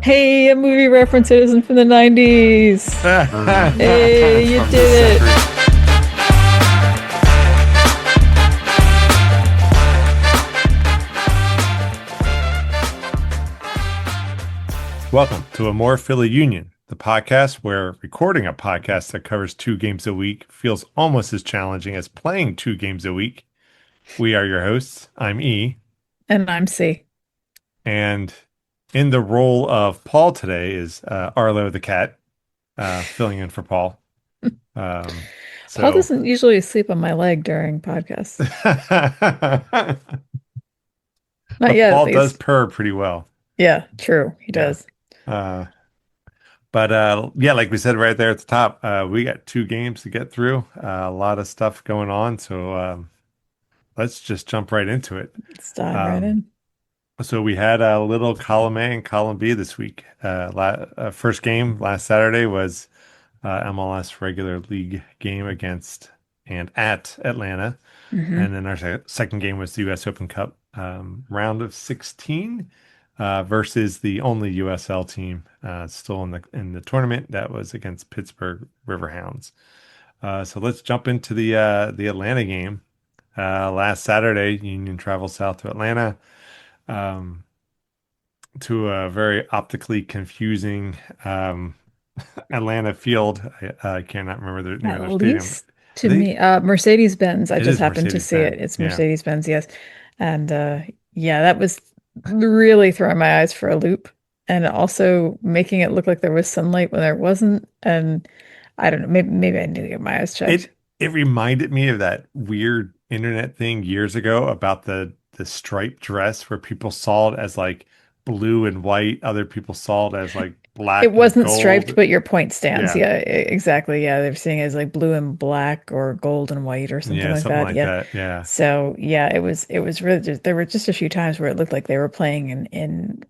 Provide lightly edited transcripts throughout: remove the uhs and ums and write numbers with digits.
Hey, a movie reference it isn't from the 90s. Hey, you From this did it. century. Welcome to Amorephillyunion, the podcast where recording a podcast that covers two games a week feels almost as challenging as playing two games a week. We are your hosts. I'm E, And I'm C. and in the role of Paul today is Arlo the cat, filling in for Paul. Um, Paul so, doesn't usually sleep on my leg during podcasts. but Not yet, at Paul does least. purr pretty well. Yeah, true. He Yeah. does. Uh, But yeah, like we said right there at the top, we got two games to get through. A lot of stuff going on, so let's just jump right into it. Let's dive right Um, in. so we had a little column A and column B this week. First game last Saturday was MLS regular league game against and at Atlanta, Hmm. and then our second game was the U.S. Open Cup round of 16 versus the only USL team still in the tournament that was against Pittsburgh Riverhounds. So let's jump into the Atlanta game. Last Saturday, Union traveled south to Atlanta um, to a very optically confusing Atlanta field. I cannot remember the name of At their stadium. least I to think me, Mercedes-Benz. I it just is happened to see it. Mercedes-Benz. It's Yeah. Mercedes-Benz, yes. And yeah, that was really throwing my eyes for a loop and also making it look like there was sunlight when there wasn't. And I don't know, maybe I need to get my eyes checked. It reminded me of that weird internet thing years ago about the striped dress where people saw it as like blue and white, other people saw it as like It black and wasn't striped, gold. but your point stands. Yeah. Yeah, exactly. Yeah, they're seeing it as like blue and black or gold and white or something Yeah, like something that. like Yeah. that. Yeah. So yeah, it was really just there were just a few times where it looked like they were playing in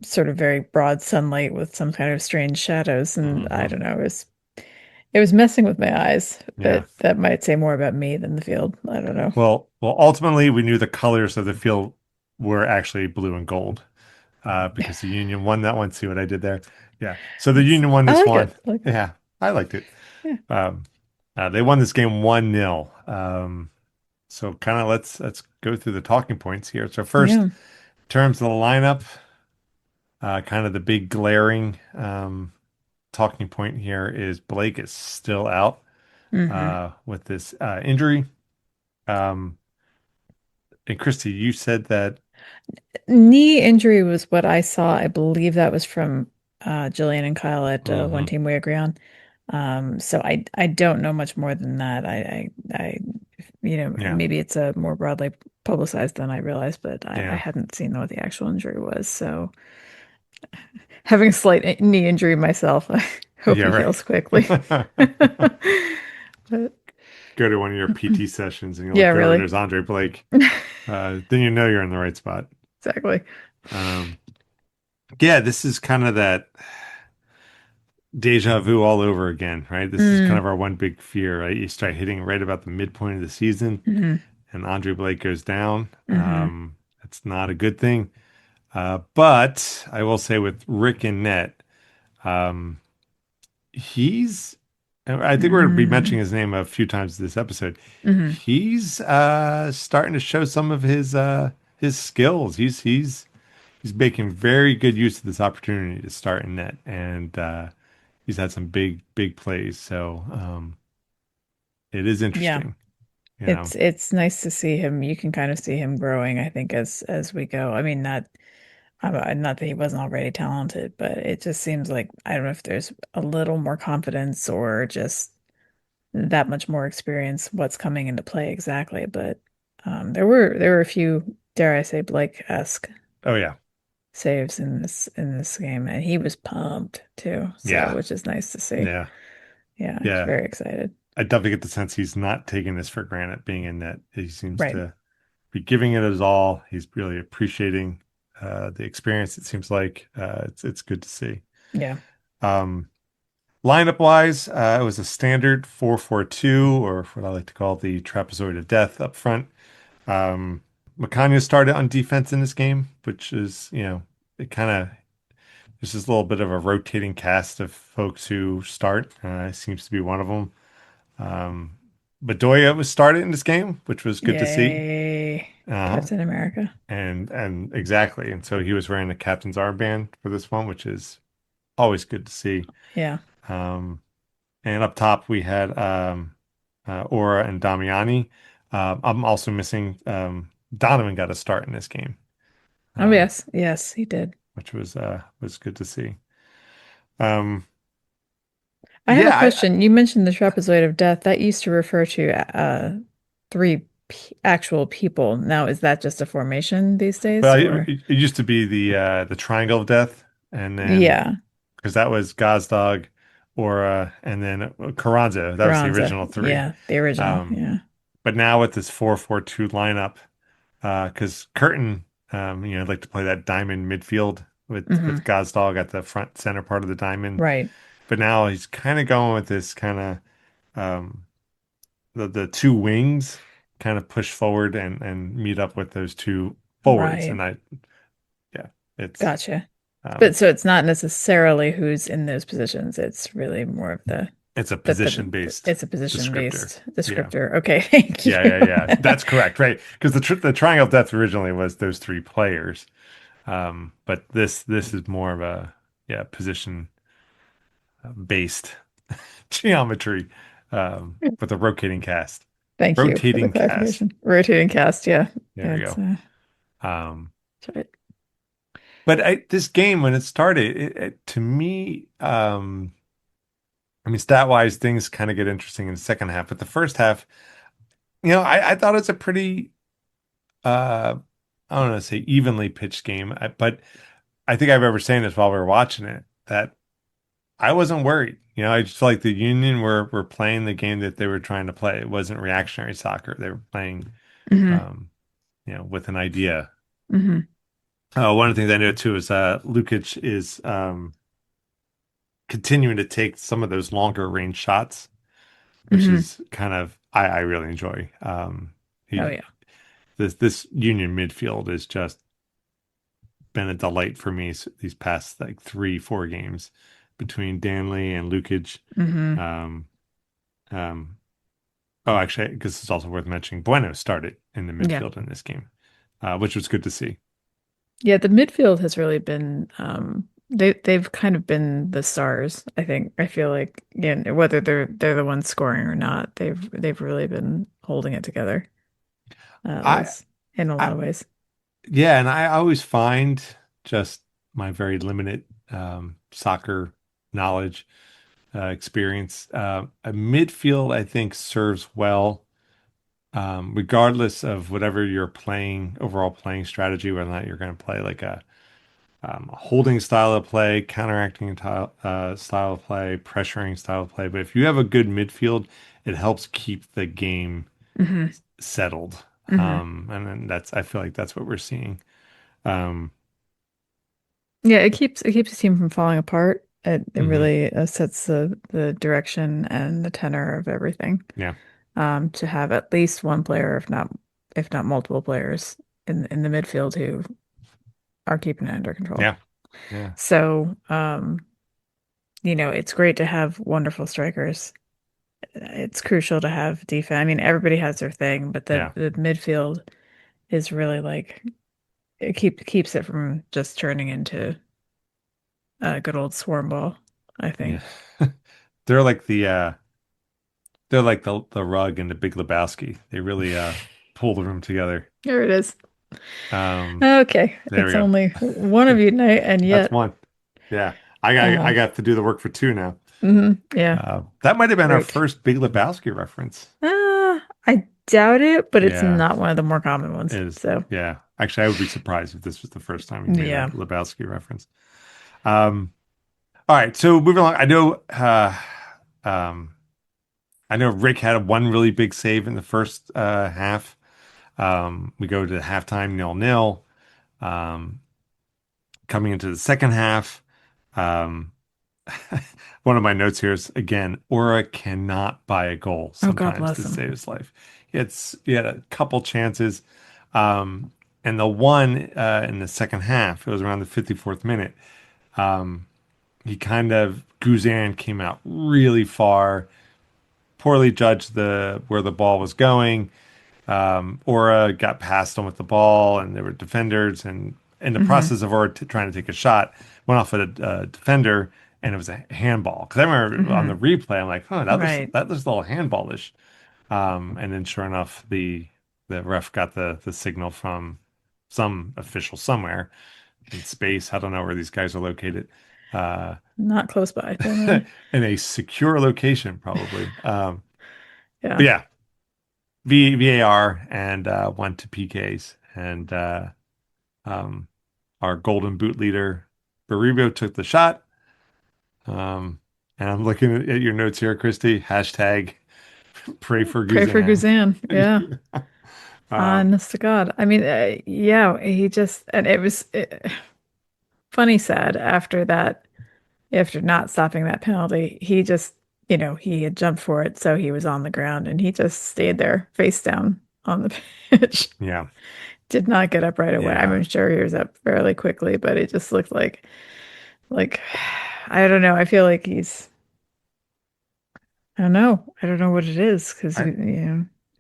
sort of very broad sunlight with some kind of strange shadows, and I Hmm. don't know, it was messing with my eyes, Yeah. but that might say more about me than the field. I don't know. Well, ultimately we knew the colors of the field were actually blue and gold. Because the Union won that one. See what I did there? Yeah. So the It's Union won I this like one. it. I like it. Yeah, I liked it. Yeah. Um, they won this game 1-0. So kind of let's go through the talking points here. So first, Yeah. in terms of the lineup, kind of the big glaring talking point here is Blake is still out Hmm. with this injury. Um, and Christy, you said that. Knee injury was what I saw. I believe that was from Jillian and Kyle at One Mhm. Team We Agree On. So I don't know much more than that. Yeah, maybe it's a more broadly publicized than I realized, but I yeah, hadn't seen what the actual injury was. So having a slight knee injury myself, I hope yeah, he right. heals quickly. But Go to one of your PT sessions and you yeah, look over and really. there's Andre Blake. Then you know you're in the right spot. Exactly. Um, yeah, this is kind of that deja vu all over again, right? This is kind Mm, of our one big fear, right? You start hitting right about the midpoint of the season hmm. and Andre Blake goes down. Hmm. That's not a good thing. But I will say with Rick and Net, um, he's, I think we're going to be mentioning Mm, his name a few times this episode. hmm. He's starting to show some of his skills. He's making very good use of this opportunity to start in net, and he's had some big plays. So it is Yeah. interesting, you know. It's nice to see him. You can kind of see him growing, I think, as we go. I mean, not that he wasn't already talented, but it just seems like I don't know if there's a little more confidence or just that much more experience what's coming into play exactly. But there were a few, dare I say, Blake-esque Oh yeah, saves in this game, and he was pumped too. So, yeah, which is nice to see. yeah, Yeah, he's yeah. very excited. I definitely get the sense he's not taking this for granted. Being in net, he seems Right. to be giving it his all. He's really appreciating the experience. It seems like it's good to see. Yeah. Um, Lineup wise, it was a standard 4-4-2, or what I like to call the trapezoid of death up front. Macania started on defense in this game, which is, it kind of there's this little bit of a rotating cast of folks who start. Seems to be one of them. Um, Bedoya was started in this game, which was good to see. Yay, Uh-huh. Captain America. And exactly. And so he was wearing the captain's armband for this one, which is always good to see. Yeah. Um, and up top we had Aura and Damiani. I'm also missing Donovan got a start in this game, Oh um, yes, yes, he did. which was good to see. Um, I have a yeah, question. You mentioned the trapezoid of death. That used to refer to three p actual people. Now, is that just a formation these days, well, or? it used to be the Triangle of Death, and then Yeah, because that was Gazdag, Aura, and then Carranza. That was the Carranza. original three. Yeah, the original. Um, Yeah. but now with this 4-4-2 lineup, because Curtin, I'd like to play that diamond midfield with Hmm. Gazdag at the front center part of the diamond. Right. But now he's kind of going with this kind of um, the two wings kind of push forward and meet up with those two forwards. Right. And yeah, it's Gotcha. But um, so it's not necessarily who's in those positions. It's really more of it's a the position based it's a position descriptor. based Yeah. descriptor. Okay, thank Yeah, you. yeah, yeah. That's correct, right? Because the Triangle of Death originally was those three players. But this is more of a yeah position based geometry with a rotating cast. Thank you for the Rotating cast. clarification. Rotating cast, yeah. There we It's go. Um, that's right. but this game when it started, to me, I mean, stat wise, things kind of get interesting in the second half. But the first half, I thought it was a pretty, I don't want to say evenly pitched game, but I think I remember saying this while we were watching it that I wasn't worried. I just felt like the Union were playing the game that they were trying to play. It wasn't reactionary soccer. They were playing, Hmm. um, with an idea. Hmm. One of the things I know too is Lukic is continuing to take some of those longer range shots, which Hmm. is kind of I really enjoy. Oh He yeah. this Union midfield has just been a delight for me these past like 3-4 games between Danley and Lukic. Hmm. Um, um, oh, actually, because it's also worth mentioning, Bueno started in the Yeah. midfield in this game, which was good to see. Yeah, the midfield has really been they've kind of been the stars, I think. I feel like, yeah, whether they're the ones scoring or not, they've really been holding it together. I, This in a lot I, of ways. yeah, and I always find just my very limited soccer knowledge, experience. A midfield, I think, serves well, regardless of whatever your overall playing strategy, whether or not you're going to play like a holding style of play, counteracting style of play, pressuring style of play. But if you have a good midfield, it helps keep the game Hmm. settled. Hmm. And then I feel like that's what we're seeing. Um, Yeah, it keeps the team from falling apart. It mhm. really sets the direction and the tenor of everything. Yeah, To have at least one player, if not multiple players in the midfield who are keeping it under control. yeah, yeah, So, it's great to have wonderful strikers. It's crucial to have defense. I mean, everybody has their thing, but the yeah, the midfield is really like it keeps it from just turning into a good old swarm ball, I yeah. think. They're like the rug in the Big Lebowski. They really pull the room together. There it is. Um, Okay, there we it's go. only one of you tonight, and That's yet, one. Yeah, I uh, got to do the work for two now. yeah, That might have been our great. first Big Lebowski reference. I doubt it, but it's Yeah, not one of the more common ones. it is. So, Yeah, actually, I would be surprised if this was the first time we made a yeah. Lebowski reference. Um, all right, so moving along. Um, I know Rick had one really big save in the first half. We go to halftime 0-0. Um, Coming into the second half, um, one of my notes here is again, Aura cannot buy a goal Oh, God sometimes to bless him. save his life. He had a couple chances, um, and the one in the second half, it was around the 54th minute. He kind of Guzan came out really far, poorly judged the where the ball was going. Aura got past him with the ball, and there were defenders, and in the Hmm. process of Aura trying to take a shot, went off at a defender, and it was a handball. Because I remember on the Hmm. replay, I'm like, "Oh, Right. that looks a little handballish." And then sure enough, the ref got the signal from some official somewhere in space. I don't know where these guys are located. Uh, Not close by. Don't know. in a secure location, probably. But Yeah. yeah, VAR and went to PKs, and um, our golden boot leader Baribio took the shot. Um, and I'm looking at your notes here, Christy. Hashtag pray for Pray for Guzan. Guzan. Yeah. Um, Honest to God. I mean, yeah, he just, and it was funny, sad after that, after not stopping that penalty, he just, he had jumped for it. So he was on the ground and he just stayed there face down on the pitch. yeah, Did not get up right away. yeah. I'm sure he was up fairly quickly, but it just looked like, I don't know. I feel like I don't know. I don't know what it is because, I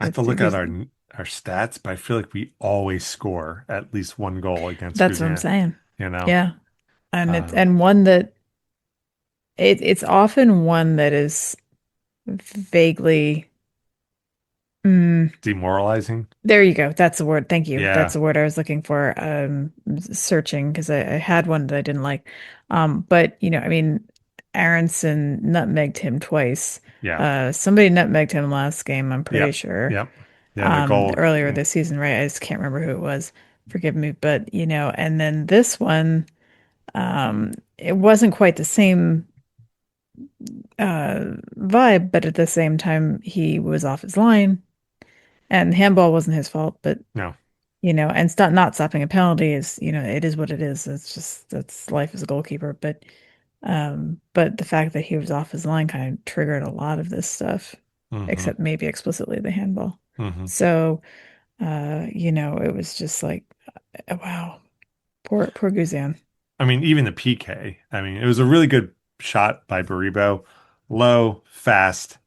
I have to it look at was, our stats, but I feel like we always score at least one goal against that's what I'm Guzan. saying. You know, Yeah. And um, and one that it's often one that is vaguely, mm, demoralizing. there you go. That's the word. Thank you. That's Yeah, the word I was looking for. Searching because I had one that I didn't like. But I mean, Aronson nutmegged him twice. yeah, Somebody nutmegged him last game, I'm pretty yep, sure. yep. Yeah, the goal. Earlier this season, right? I just can't remember who it was. Forgive me, but and then this one, it wasn't quite the same uh vibe, but at the same time, he was off his line. And handball wasn't his fault, but No. and not stopping a penalty is, it is what it is. It's just that's life as a goalkeeper. But the fact that he was off his line kind of triggered a lot of this stuff, Hmm. except maybe explicitly the handball. Hmm. So, it was just like, wow, poor Guzan. I mean, even the PK. I mean, it was a really good shot by Baribo, low, fast,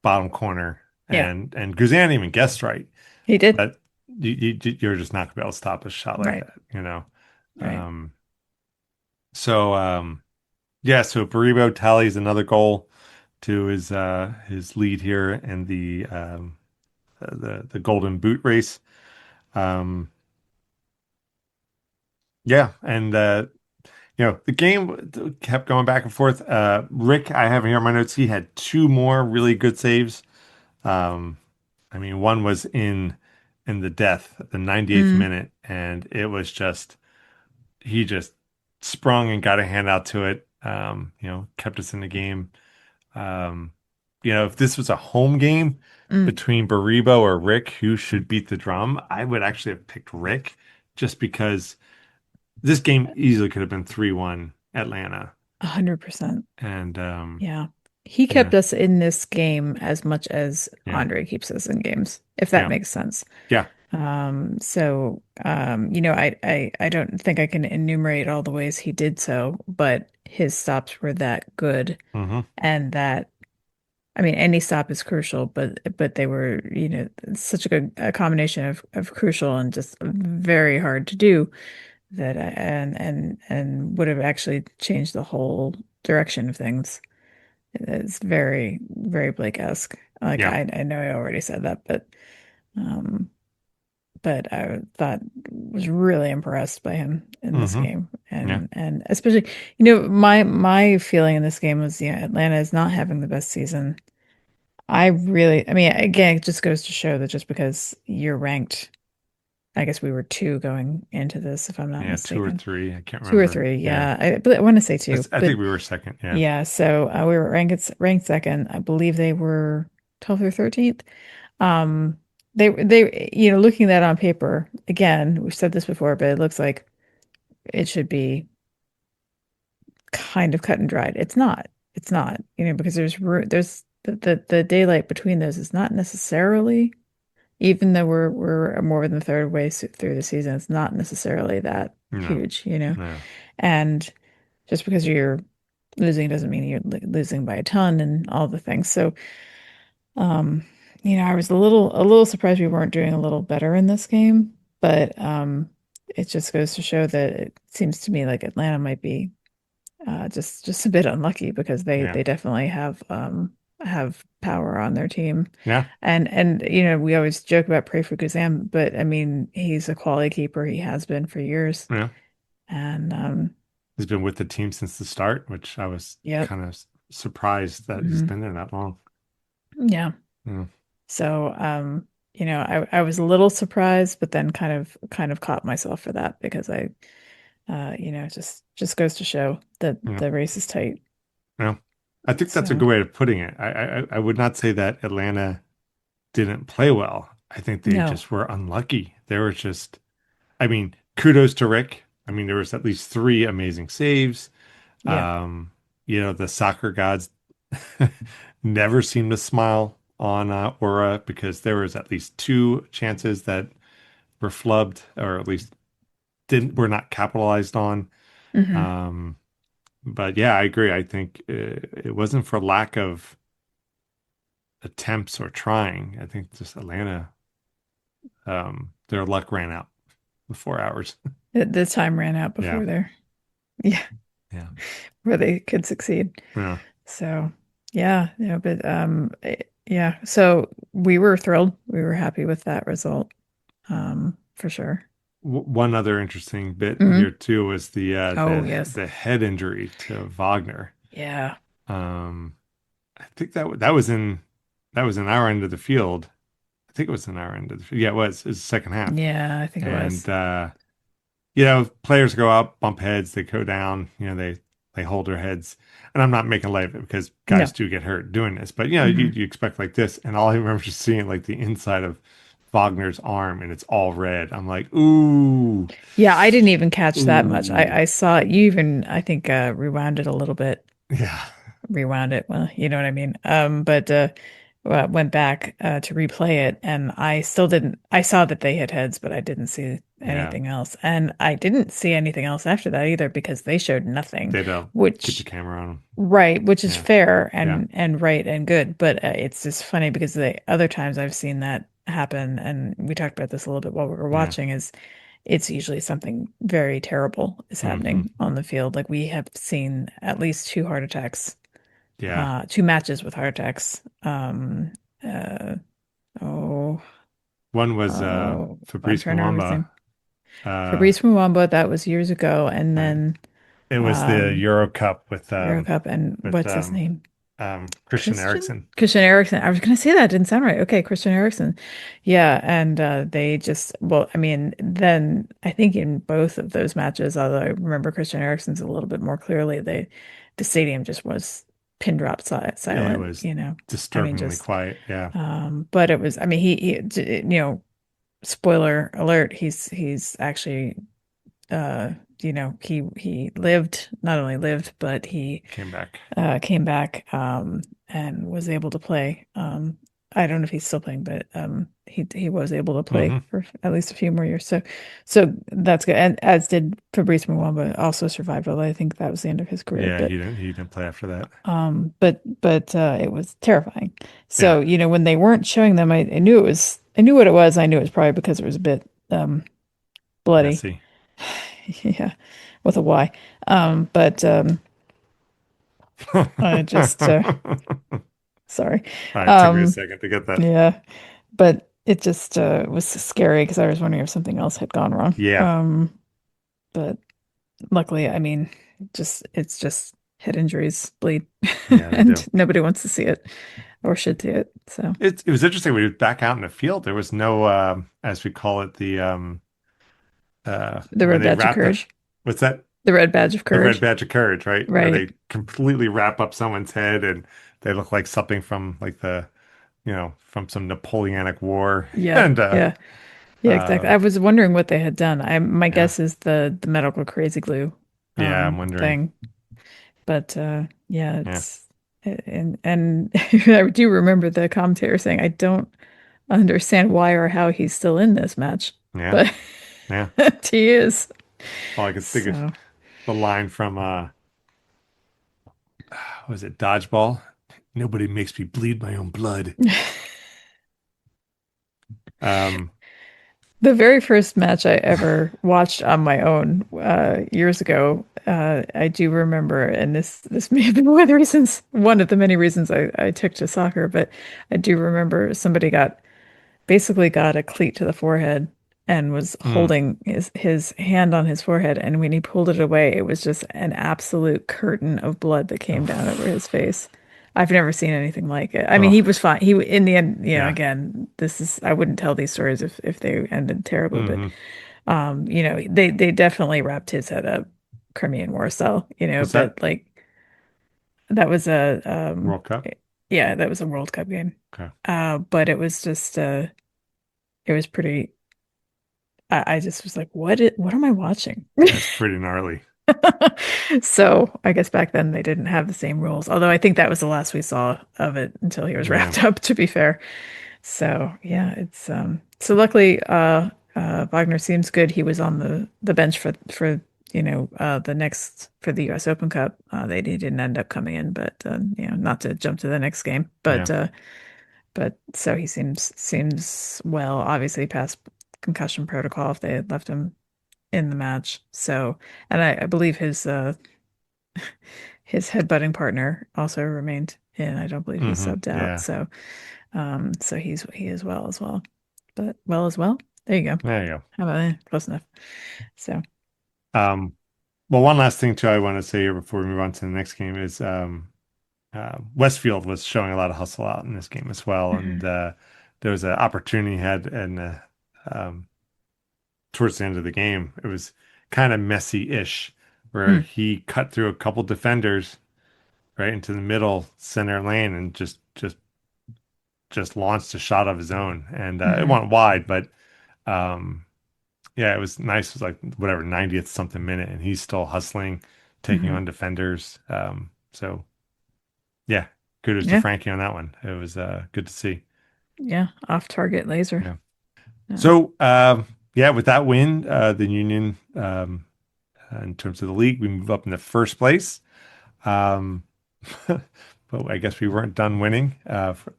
bottom corner, Yeah, and Guzan even guessed right, he did. but you're just not gonna be able to stop a shot like Right, that, you know. right. Um, so yeah, so Baribo tallies another goal to his lead here in the Golden Boot race. Um, yeah, and the game kept going back and forth. Rick, I have here in my notes, he had two more really good saves. Um, I mean, one was in the death, the 98th Mm, minute, and it was just he just sprung and got a hand out to it. Kept us in the game. Um, if this was a home game mm. between Baribo or Rick, who should beat the drum, I would actually have picked Rick just because this game easily could have been 3-1 Atlanta. 100%. And Yeah. He yeah, kept us in this game as much as yeah, Andre keeps us in games, if that yeah, makes sense. yeah. I don't think I can enumerate all the ways he did so, but his stops were that good, Hmm. and that, I mean, any stop is crucial, but they were, such a combination of crucial and just very hard to do that, and would have actually changed the whole direction of things. It's very, very Blake-esque. Like Yeah. I know I already said that, um, but I thought was really impressed by him in this Hmm. game, Yeah. and especially, my feeling in this game was, Atlanta is not having the best season. I mean, again, it just goes to show that just because you're ranked, I guess we were two going into this, if I'm not Yeah. Two or mistaken, three. I can't two or remember. three, Yeah. yeah, but I want to say two, I but think we were second. Yeah. yeah, so we were ranked second. I believe they were 12th or 13th. Um, looking at that on paper, again, we've said this before, but it looks like it should be kind of cut and dried. It's not. It's not, because there's the daylight between those is not necessarily, even though we're more than the third way through the season, it's not necessarily that No. huge, No. and just because you're losing doesn't mean you're losing by a ton and all the things. So, um, I was a little surprised we weren't doing a little better in this game, but it just goes to show that it seems to me like Atlanta might be just a bit unlucky because they Yeah. they definitely have power on their team. Yeah. And we always joke about pray for Kazam, but I mean he's a quality keeper. He has been for years. Yeah. And He's been with the team since the start, which I was yep. kind of surprised that he's Mhm. been there that long. Yeah. Yeah. So I was a little surprised, but then kind of caught myself for that because just goes to show that Yeah. the race is tight. Yeah. I think that's a So good way of putting it. I would not say that Atlanta didn't play well. I think they no. just were unlucky. They were just, I mean, kudos to Rick. I mean, there was at least three amazing saves. Yeah. Um, the soccer gods never seemed to smile on Aura because there was at least two chances that were flubbed or at least didn't were not capitalized on. Hmm. Um, but yeah, I agree. I think it wasn't for lack of attempts or trying. I think just Atlanta, their luck ran out the 4 hours. The time ran out Yeah, before there. Yeah, yeah, where they could succeed. yeah. So yeah, but yeah. So we were thrilled. We were happy with that result. For sure. One other interesting bit here Hmm. too was the uh, Oh the yes. the head injury to Wagner. Yeah. Um, I think that was in our end of the field. I think it was in our end of the field. Yeah, it was. It was the second half, Yeah, I think it and was. players go up, bump heads, they go down. They hold their heads, and I'm not making light of it because guys No. do get hurt doing this. But you Hmm. you expect like this, and all I remember just seeing like the inside of Wagner's arm, and it's all red. I'm like, ooh, Yeah, I didn't even catch that much. ooh, I saw it. You even, I think, rewound it a little bit. yeah, Rewound it. Well, you know what I mean. But went back to replay it, and I still didn't. I saw that they hit heads, but I didn't see yeah. anything else, and I didn't see anything else after that either because they showed nothing, They don't keep the which camera on them. right, which is Yeah, fair yeah. and right and good, but it's just funny because the other times I've seen that happen, and we talked about this a little bit while we were Yeah. watching, is it's usually something very terrible is Hmm. happening on the field. Like we have seen at least two heart attacks, Yeah. two matches with heart attacks. Uh, oh, One was I'm Fabrice trying to remember his Muamba. name. Uh, Fabrice Muamba, that was years ago, and right. then It was the um, Euro Cup with Euro Cup, and with what's his name? Christian Eriksen. Christian Eriksen. I was gonna say that didn't sound right. Okay, Christian Eriksen. Yeah, and they just well, I mean, then I think in both of those matches, although I remember Christian Eriksen's a little bit more clearly, the stadium just was pin drop It silent, was I mean, disturbingly just quiet. Yeah. but it was, I mean, spoiler alert, he's actually he lived, not only lived, but he Came back. came back and was able to play. I don't know if he's still playing, but he was able to play Hmm. for at least a few more years. So that's good. And as did Fabrice Muamba, also survived, although I think that was the end of his career. Yeah, But he didn't play after that. it was terrifying. Yeah. So when they weren't showing them, I knew I knew what it was. I knew it was probably because it was a bit bloody. Messy. Yeah, with a Y. But I just sorry. It took me a Um, second to get that. yeah, but it just was scary because I was wondering if something else had gone wrong. Yeah. But luckily, I mean, it's just head injuries bleed, Yeah, they do. and nobody wants to see it or should see it. So It was interesting. We were back out in the field. There was no, as we call it, the when red they badge of wrap the, courage, what's that? the red badge of The red courage, badge of courage, right? Where right? they completely wrap up someone's head and they look like something from like from some Napoleonic War. Yeah, And yeah, yeah, exactly. I um, was wondering what they had done. My yeah, guess is the medical crazy glue yeah, I'm wondering. thing. But yeah, Yeah, it's and I do remember the commentator saying, "I don't understand why or how he's still in this match," yeah, but yeah. he is. All I could think of So the line from was it dodgeball? Nobody makes me bleed my own blood. Um, The very first match I ever watched on my own years ago, I do remember, and this may have been one of the many reasons I took to soccer, but I do remember somebody basically got a cleat to the forehead and was mm, holding his hand on his forehead, and when he pulled it away, it was just an absolute curtain of blood that came down over his oof, face. I've never seen anything like it. I mean, oh, he was fine. In the end, yeah. again, this is I wouldn't tell these stories if they ended terribly, but Hmm. they definitely wrapped his head up Crimean War style, Was that but like that was a World Cup? yeah, that was a World Cup game. Okay. But it was just it was pretty I just was like, what am I watching? That's pretty gnarly. So I guess back then they didn't have the same rules. Although I think that was the last we saw of it until he was Yeah. wrapped up, to be fair. So yeah, it's so luckily Wagner seems good. He was on the bench for the next for the US Open Cup. He didn't end up coming in, but not to jump to the next game, Yeah. but so he seems well, obviously past concussion protocol if they had left him in the match. So, and I believe his headbutting partner also remained in. I don't believe he Hmm. subbed out. Yeah. So, so he is well as well. But well as well. There you go. There you How about that? Close enough. So, go. Well, one last thing too I want to say here before we move on to the next game is Westfield was showing a lot of hustle out in this game as well, and mhm. there was an opportunity he had, and um, towards the end of the game, it was kind of messy-ish, where Hmm. he cut through a couple defenders right into the middle center lane and just launched a shot of his own, and it Hmm. went wide, but um, yeah, it was nice. It was like whatever 90th something minute, and he's still hustling, taking Hmm. on defenders. So yeah, kudos to Yeah. Frankie on that one. It was good to see. Yeah. Off target laser. Yeah. Yeah. So yeah, with that win, the Union in terms of the league, we move up in the first place. Um, but I guess we weren't done winning.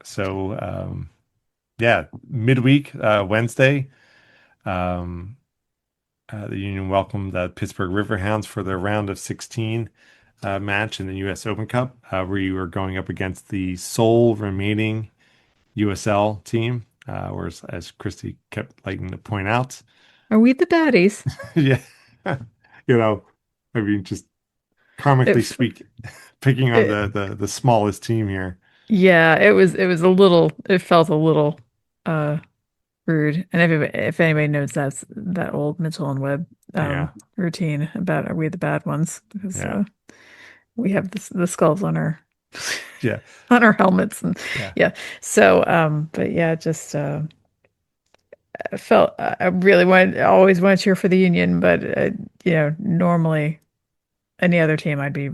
So yeah, midweek Wednesday. Um, the Union welcomed the Pittsburgh Riverhounds for their round of 16 match in the U.S. Open Cup, where you were going up against the sole remaining USL team, whereas as Christy kept liking to point out, Are we the baddies? yeah, you know, I mean, just karmically If speak, picking on it, the smallest team here. yeah, it was a little, it felt a little uh rude. And if anybody knows that old Mitchell and Webb Yeah, routine about are we the bad ones? Because yeah, we have the skulls on our yeah, on our helmets and yeah, yeah. So but yeah, just I felt I really always want to cheer for the Union, but normally any other team I'd be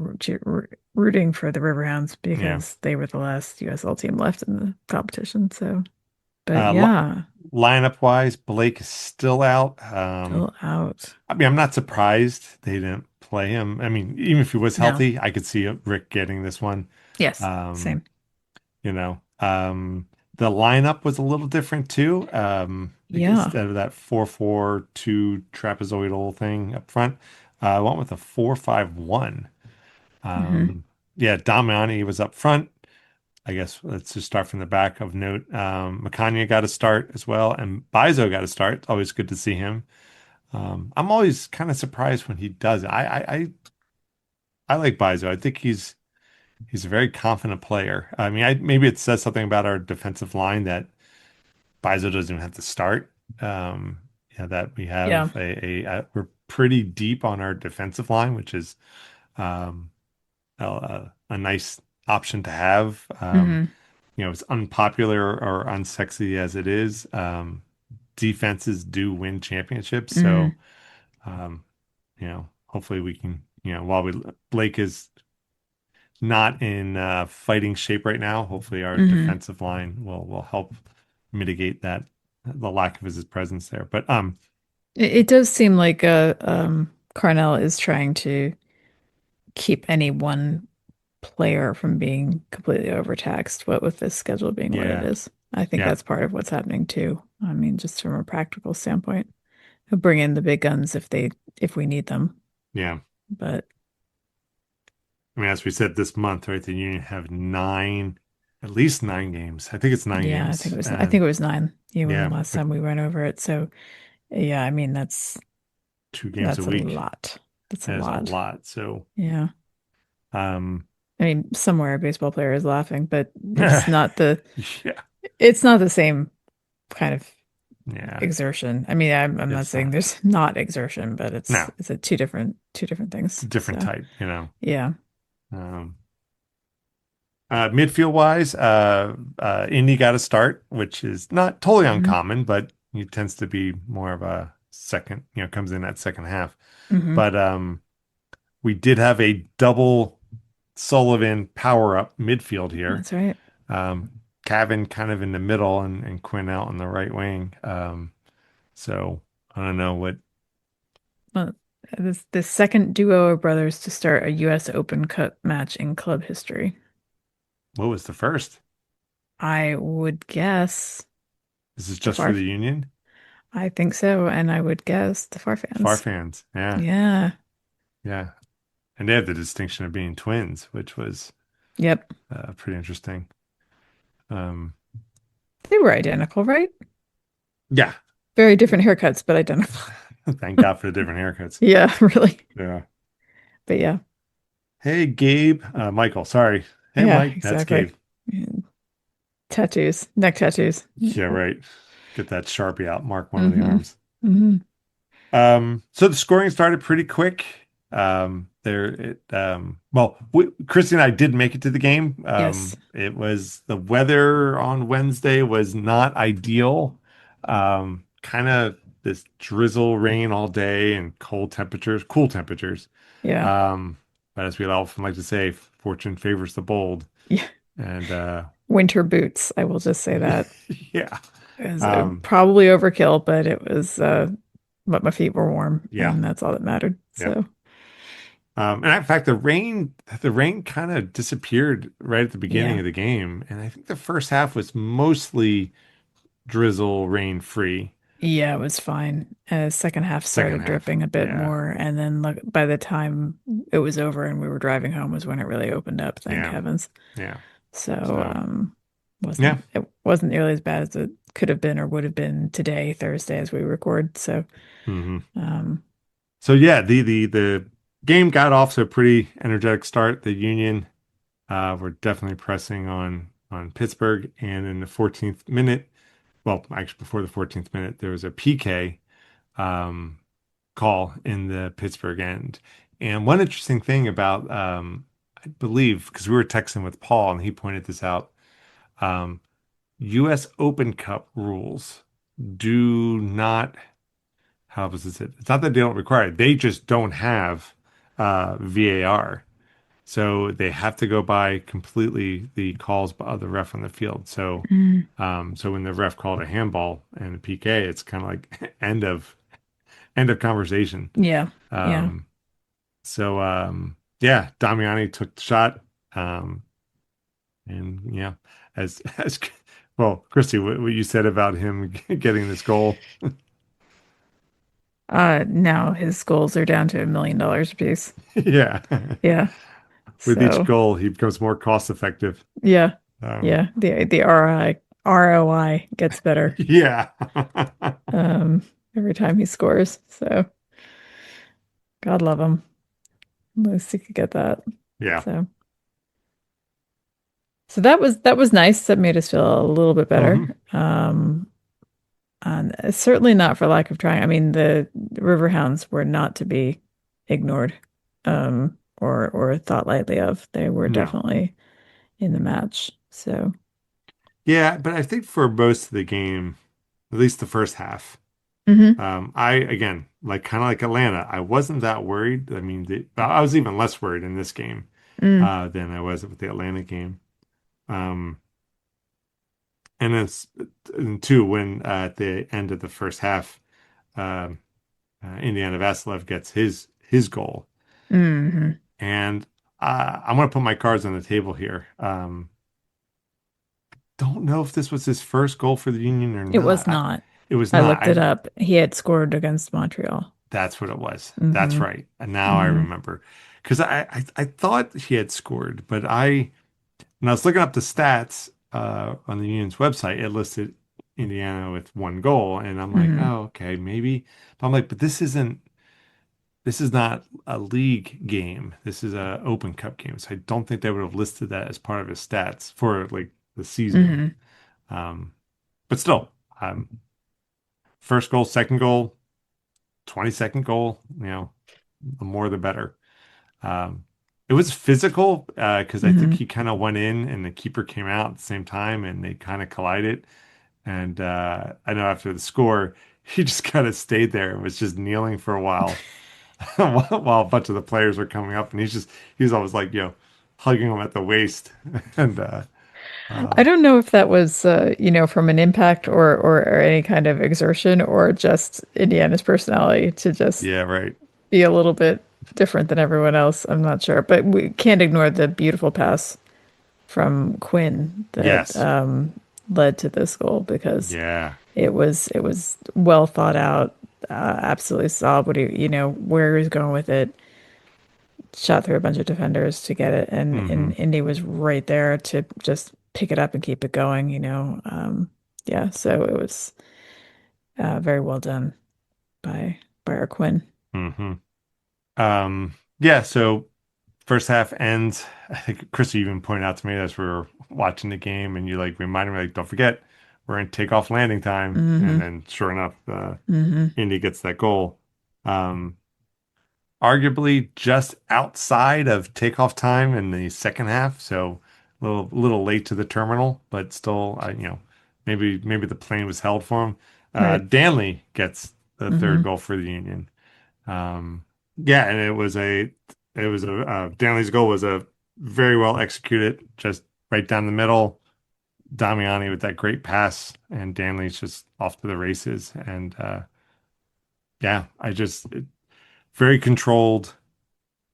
rooting for the Riverhounds yeah. because they were the last USL team left in the competition. So, but Uh, li yeah, Lineup wise, Blake is still out. still out. I mean, I'm not surprised they didn't play him. I mean, even if he was No. healthy, I could see Rick getting this one. Yes. Um, Same. you know, the lineup was a little different too. Like Yeah. instead of that 4-4-2 trapezoidal thing up front, I went with a 4-5-1. Hmm. Um, yeah, Damiani was up front. I guess let's just start from the back of note. Macania got a start as well, and Bizo got a start. It's always good to see him. I'm always kind of surprised when he does it. I like Bizo. I think he's a very confident player. I mean, maybe it says something about our defensive line that Bizo doesn't even have to start. Yeah, that we Yeah. have we're pretty deep on our defensive line, which is um, a nice option to have. Hmm. As unpopular or unsexy as it is, defenses do win championships. So, Hmm. hopefully we can, while Blake is not in fighting shape right now, hopefully our Hmm. defensive line will help mitigate the lack of his presence there. But It does seem like Carnell is trying to keep any one player from being completely overtaxed, what with this schedule being what it Yeah. is. I think Yeah. that's part of what's happening too. I mean, just from a practical standpoint, they'll bring in the big guns if we need them. Yeah. But I mean, as we said this month, right, the Union have at least 9 games. I think it's nine yeah, games. I think And it was nine, even yeah, last with time we went over it. So yeah, I mean 2 games a that's a week. lot. That's a That is a lot. lot. So, Yeah. um, I mean, somewhere a baseball player is laughing, but yeah. it's not the same kind of Yeah. exertion. I mean, I'm not It's saying not. there's not exertion, but No, it's a two different it's a things. different So type. yeah. Um, midfield wise, Indy got a start, which is not totally Hmm. uncommon, but he tends to be more of a second, comes in that second half. Hmm. But we did have a double Sullivan power up midfield here. That's right. Um, Cavan kind of in the middle and Quinn out on the right wing. So I don't know Well, this the second duo of brothers to start a U.S. Open Cup match in club history. what was the first. I would guess This is the just for Far. the Union. I think so, and I would guess the Far Far fans. fans. Yeah. Yeah. Yeah. And they have the distinction of being twins, which was Yep. pretty interesting. Um, They were identical, right? yeah. Very different haircuts, but identical. Thank God for the different haircuts. Yeah, really. Yeah. But yeah. Hey, Gabe. Michael, sorry. Hey, Yeah, Mike. That's exactly. Gabe. And tattoos, neck tattoos. Yeah, right. Get that Sharpie out, mark one of the Mm-hmm. arms. Hmm. So the scoring started pretty quick. Christy and I did make it to the game. Yes. It was the weather on Wednesday was not ideal. Kind of this drizzle rain all day and cool temperatures. Yeah. Um, but as we often like to say, fortune favors the bold. Yeah. And Winter boots. I will just say that. yeah. It was Um, probably overkill, but it was but my feet were warm yeah. and that's all that mattered. Yeah. So And in fact, the rain kind of disappeared right at the beginning yeah. of the game. And I think the first half was mostly drizzle, rain free. Yeah, it was fine. Second half Second started half. dripping a bit Yeah. more, and then look, by the time it was over and we were driving home was when it really opened up, thank Yeah. heavens. Yeah. So, So, yeah. wasn't nearly as bad as it could have been or would have been today, Thursday, as we record. So, hmm um, So yeah, the game got off to a pretty energetic start. The Union were definitely pressing on Pittsburgh, and in the 14th minute, well, actually before the 14th minute, there was a PK um, call in the Pittsburgh end. And one interesting thing about, I believe, because we were texting with Paul and he pointed this out, um, U.S. Open Cup rules do not, how was this? It's not that they don't require it, they just don't have VAR. So they have to go by completely the calls of the ref on the field. So, mm, so when the ref called a handball and a PK, it's kind of like end of conversation. yeah, yeah. Um, yeah, Damiani took the shot. And yeah, as well, Christy, what you said about him getting this goal. Now his goals are down to $1 million a piece. Yeah. Yeah. With each So, goal, he becomes more cost effective. yeah, Um, yeah. The ROI gets better yeah. um every time he scores. So, God love him. At least he could get that. Yeah. So, so that was nice. That made us feel a little bit hmm better. And certainly not for lack of trying. I mean, the Riverhounds were not to be ignored, or thought lightly of. They were No. definitely in the match. So, Yeah, but I think for most of the game, at least the first half, hmm. I again, like kind of like Atlanta, I wasn't that worried. I mean, I was even less worried in this game Mm, than I was with the Atlanta game. Um, and it's and two when at the end of the first half, Indiana Vassilev gets his goal, hmm. and I'm gonna put my cards on the table here. Don't know if this was his first goal for the Union or It was not. not. It was I not. looked it up. He had scored against Montreal. That's what it was. That's Mm-hmm. right. And now I Mm-hmm. remember because I thought he had scored, but when I was looking up the stats on the Union's website, it listed Indiana with 1 goal, and I'm like, Mm-hmm. oh, okay, maybe. But I'm like, but this is not a league game. This is a Open Cup game. So I don't think they would have listed that as part of his stats for like the season. Mm-hmm. Um, but still, first goal, second goal, 22nd goal, the more the better. Um, it was physical because I think Mm-hmm. he kind of went in and the keeper came out at the same time and they kind of collided. And I know after the score, he just kind of stayed there and was just kneeling for a while while a bunch of the players were coming up. And he was always like, hugging them at the waist. And I uh, don't know if that was, from an impact or any kind of exertion or just Indiana's personality to just yeah, right. be a little bit different than everyone else. I'm not sure, but we can't ignore the beautiful pass from Quinn that Yes. led to this goal because Yeah. it was well thought out, absolutely saw what where he was going with it, shot through a bunch of defenders to get it, and Hmm. Indy was right there to just pick it up and keep it going. Yeah, so it was very well done by our Quinn. Hmm. Yeah. So first half ends. I think Chris even pointed out to me as we were watching the game, and you like reminded me, like, don't forget, we're in takeoff landing time. And Mm-hmm. then sure enough, Mm-hmm. Indy gets that goal. Um, Arguably just outside of takeoff time in the second half, so a little late to the terminal, but still, maybe the plane was held for him. Right. Danley gets the third Mm-hmm. goal for the Union. Yeah, and it was a Danley's goal was a very well executed, just right down the middle. Damiani with that great pass, and Danley's just off to the races. And yeah, very controlled,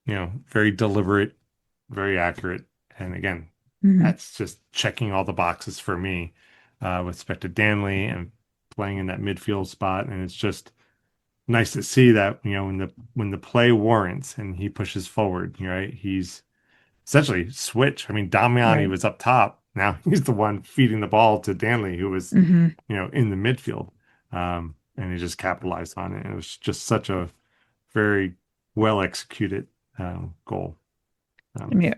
very deliberate, very accurate. And again, Mm-hmm. that's just checking all the boxes for me with respect to Danley and playing in that midfield spot. And it's just nice to see that when the play warrants and he pushes forward, right? He's essentially switch. I mean, Damiani Right. was up top. Now he's the one feeding the ball to Danley, who was Mm-hmm. in the midfield, and he just capitalized on it. And it was just such a very well executed goal. I Um, mean,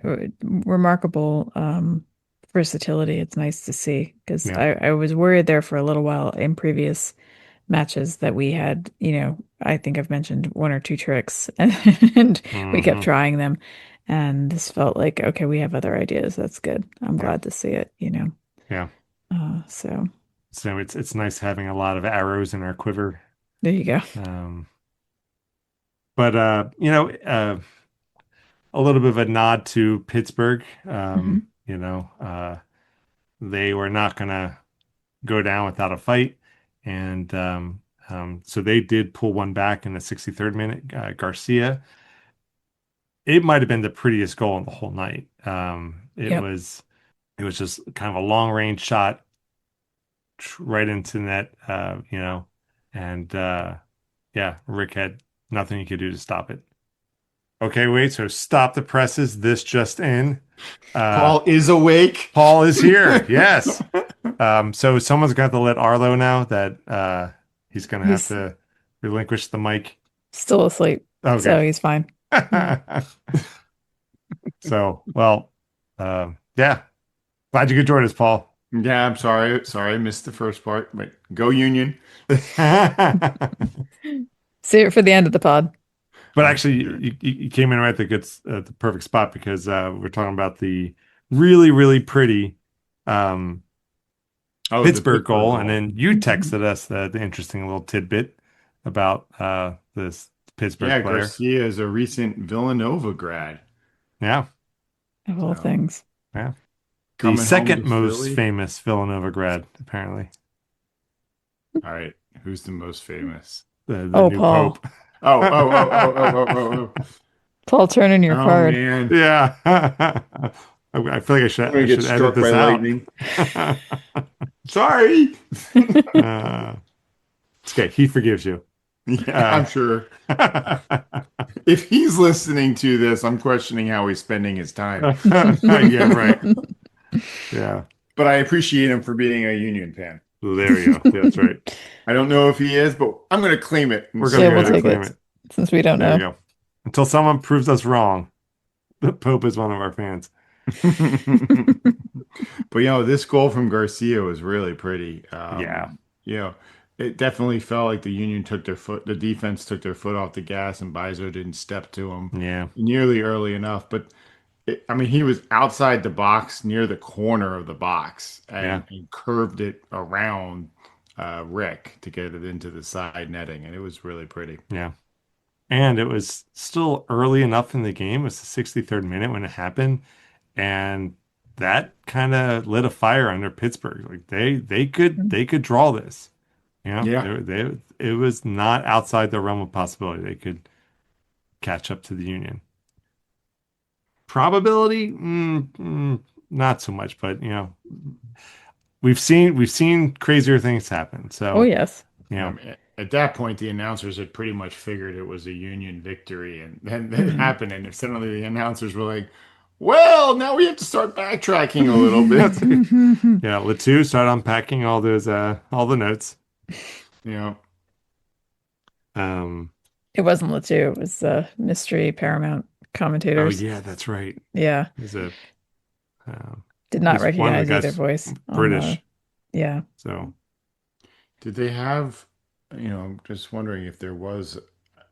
remarkable versatility. It's nice to see because yeah. I was worried there for a little while in previous matches that we had, I think I've mentioned one or two tricks and we kept Hmm. trying them. And this felt like, okay, we have other ideas. That's good. I'm Yeah. glad to see it. Yeah. So So it's nice having a lot of arrows in our quiver. there you go. Um, but a little bit of a nod to Pittsburgh. Hmm. They were not gonna go down without a fight, and so they did pull one back in the 63rd minute. Garcia, it might have been the prettiest goal in the whole night. Yep. It was just kind of a long range shot right into net, and yeah, Rick had nothing he could do to stop it. Okay, wait, so stop the presses. This just in. Uh, Paul is awake. Paul is here. Yes. So someone's got to let Arlo know that he's gonna have He's to relinquish the mic. still asleep, Oh, so good. he's fine. Yeah. So, well, yeah. Glad you could join us, Paul. Yeah, I'm sorry. Sorry, I missed the first part. But go Union. See it for the end of the pod. But Oh, actually, sure. you came in right at the perfect spot because we're talking about the really, really pretty um, Oh, the Pittsburgh Pittsburgh goal, and goal. then you Mhm. texted us the interesting little tidbit about this Pittsburgh Yeah, player. Garcia is a recent Villanova grad. Yeah, Of all So things. yeah. The coming home second to most Philly. famous Villanova grad, apparently, All right, who's the most famous? the Oh, new Paul. pope. Oh. Paul, turn in your Oh card. man, Yeah. I feel like I'm gonna I get should edit struck by this out. lightning. Sorry. uh, it's okay. He forgives you. Yeah, Uh, I'm sure. If he's listening to this, I'm questioning how he's spending his time. yeah, right. Yeah. But I appreciate him for being a Union fan. There you go. Yeah, that's right. I don't know if he is, but I'm going to claim it and We're gonna Yeah, say go we'll ahead and that. take claim it it. since we don't There you know. go. Until someone proves us wrong, the Pope is one of our fans. But this goal from Garcia was really pretty. Yeah. You know, it definitely felt like the defense took their foot off the gas, and Bizo didn't step to him Yeah. nearly early enough. But I mean, he was outside the box near the corner of the box Yeah. and curved it around Rick to get it into the side netting, and it was really pretty. Yeah. And it was still early enough in the game. It was the 63rd minute when it happened. And that kind of lit a fire under Pittsburgh. Like they could draw this. You know, Yeah. it was not outside the realm of possibility. They could catch up to the Union. Probability, not so much, but we've seen crazier things happen. Oh, So, yes. you know, At that point, the announcers had pretty much figured it was a Union victory, and then that Mhm. happened, and suddenly the announcers were like, "Well, now we have to start backtracking a little bit." that's yeah, Latu started unpacking all the notes. You know, Um, It wasn't Latu, it was the mystery Paramount oh commentators. yeah, that's right. Yeah, There's a uh, did at not least one of the recognize either guys voice on the, British. yeah. So did they have? I'm just wondering if there was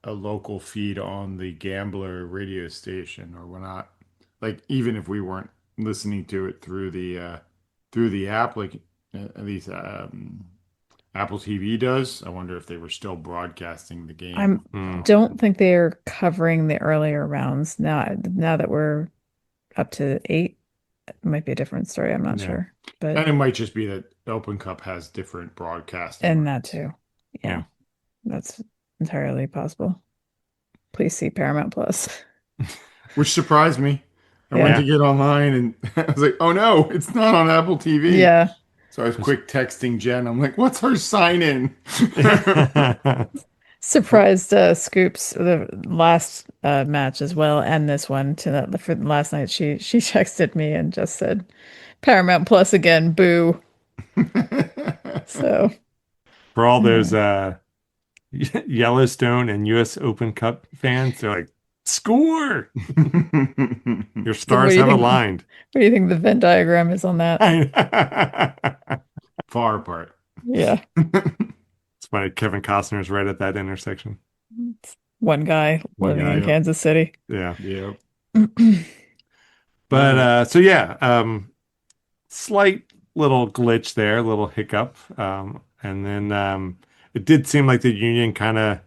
a local feed on the Gambler radio station, or we're not. Like, even if we weren't listening to it through the app, like at least Apple TV does. I wonder if they were still broadcasting the game. I don't think they're covering the earlier rounds now that we're up to eight. It might be a different story. I'm not Yeah. sure, but And it might just be that Open Cup has different broadcasting and that rights. too. yeah. Yeah, that's entirely possible. Please see Paramount Plus. Which surprised me. I went Yeah, to Yeah. get online and I was like, oh no, it's not on Apple TV. yeah. So I was quick texting Jen. I'm like, what's her sign in? Surprised Scoops the last match as well, and this one to that for last night. She texted me and just said Paramount Plus again, boo. So For all those yeah. Yellowstone and US Open Cup fans, they're like, score! Your So what stars do you have think? aligned. What do you think the Venn diagram is on that? It's Far apart. Yeah, funny. Kevin Costner's right at that intersection. it's one guy One living guy. in Yep. Kansas City. Yeah. Yep. But so yeah, slight little glitch there, little hiccup. And then it did seem like the Union kind of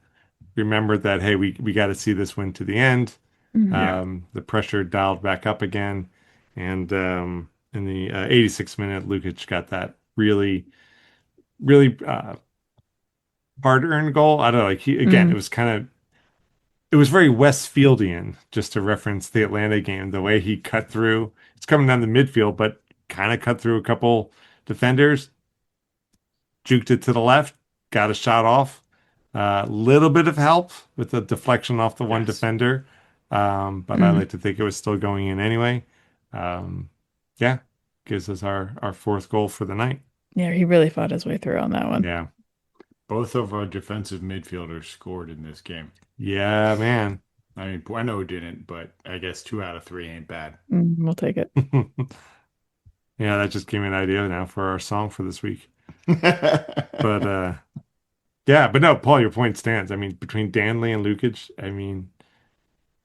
remembered that, hey, we got to see this win to the end. Mhm. Yeah. The pressure dialed back up again. And in the 86th minute, Lukic got that really, really hard-earned goal. I don't know, like again, Mm. it was very Westfieldian, just to reference the Atlanta game, the way he cut through. It's coming down the midfield, but kind of cut through a couple defenders, juked it to the left, got a shot off. Little bit of help with the deflection off the one Yes. defender, but I Mhm. like to think it was still going in anyway. Um, yeah, gives us our fourth goal for the night. Yeah, he really fought his way through on that one. Yeah, Both of our defensive midfielders scored in this game. yeah, man. I mean, Bueno didn't, but I guess 2 out of 3 ain't bad. We'll take it. Yeah, that just gave me an idea now for our song for this week. But yeah, but no, Paul, your point stands. I mean, between Danley and Lukic, I mean,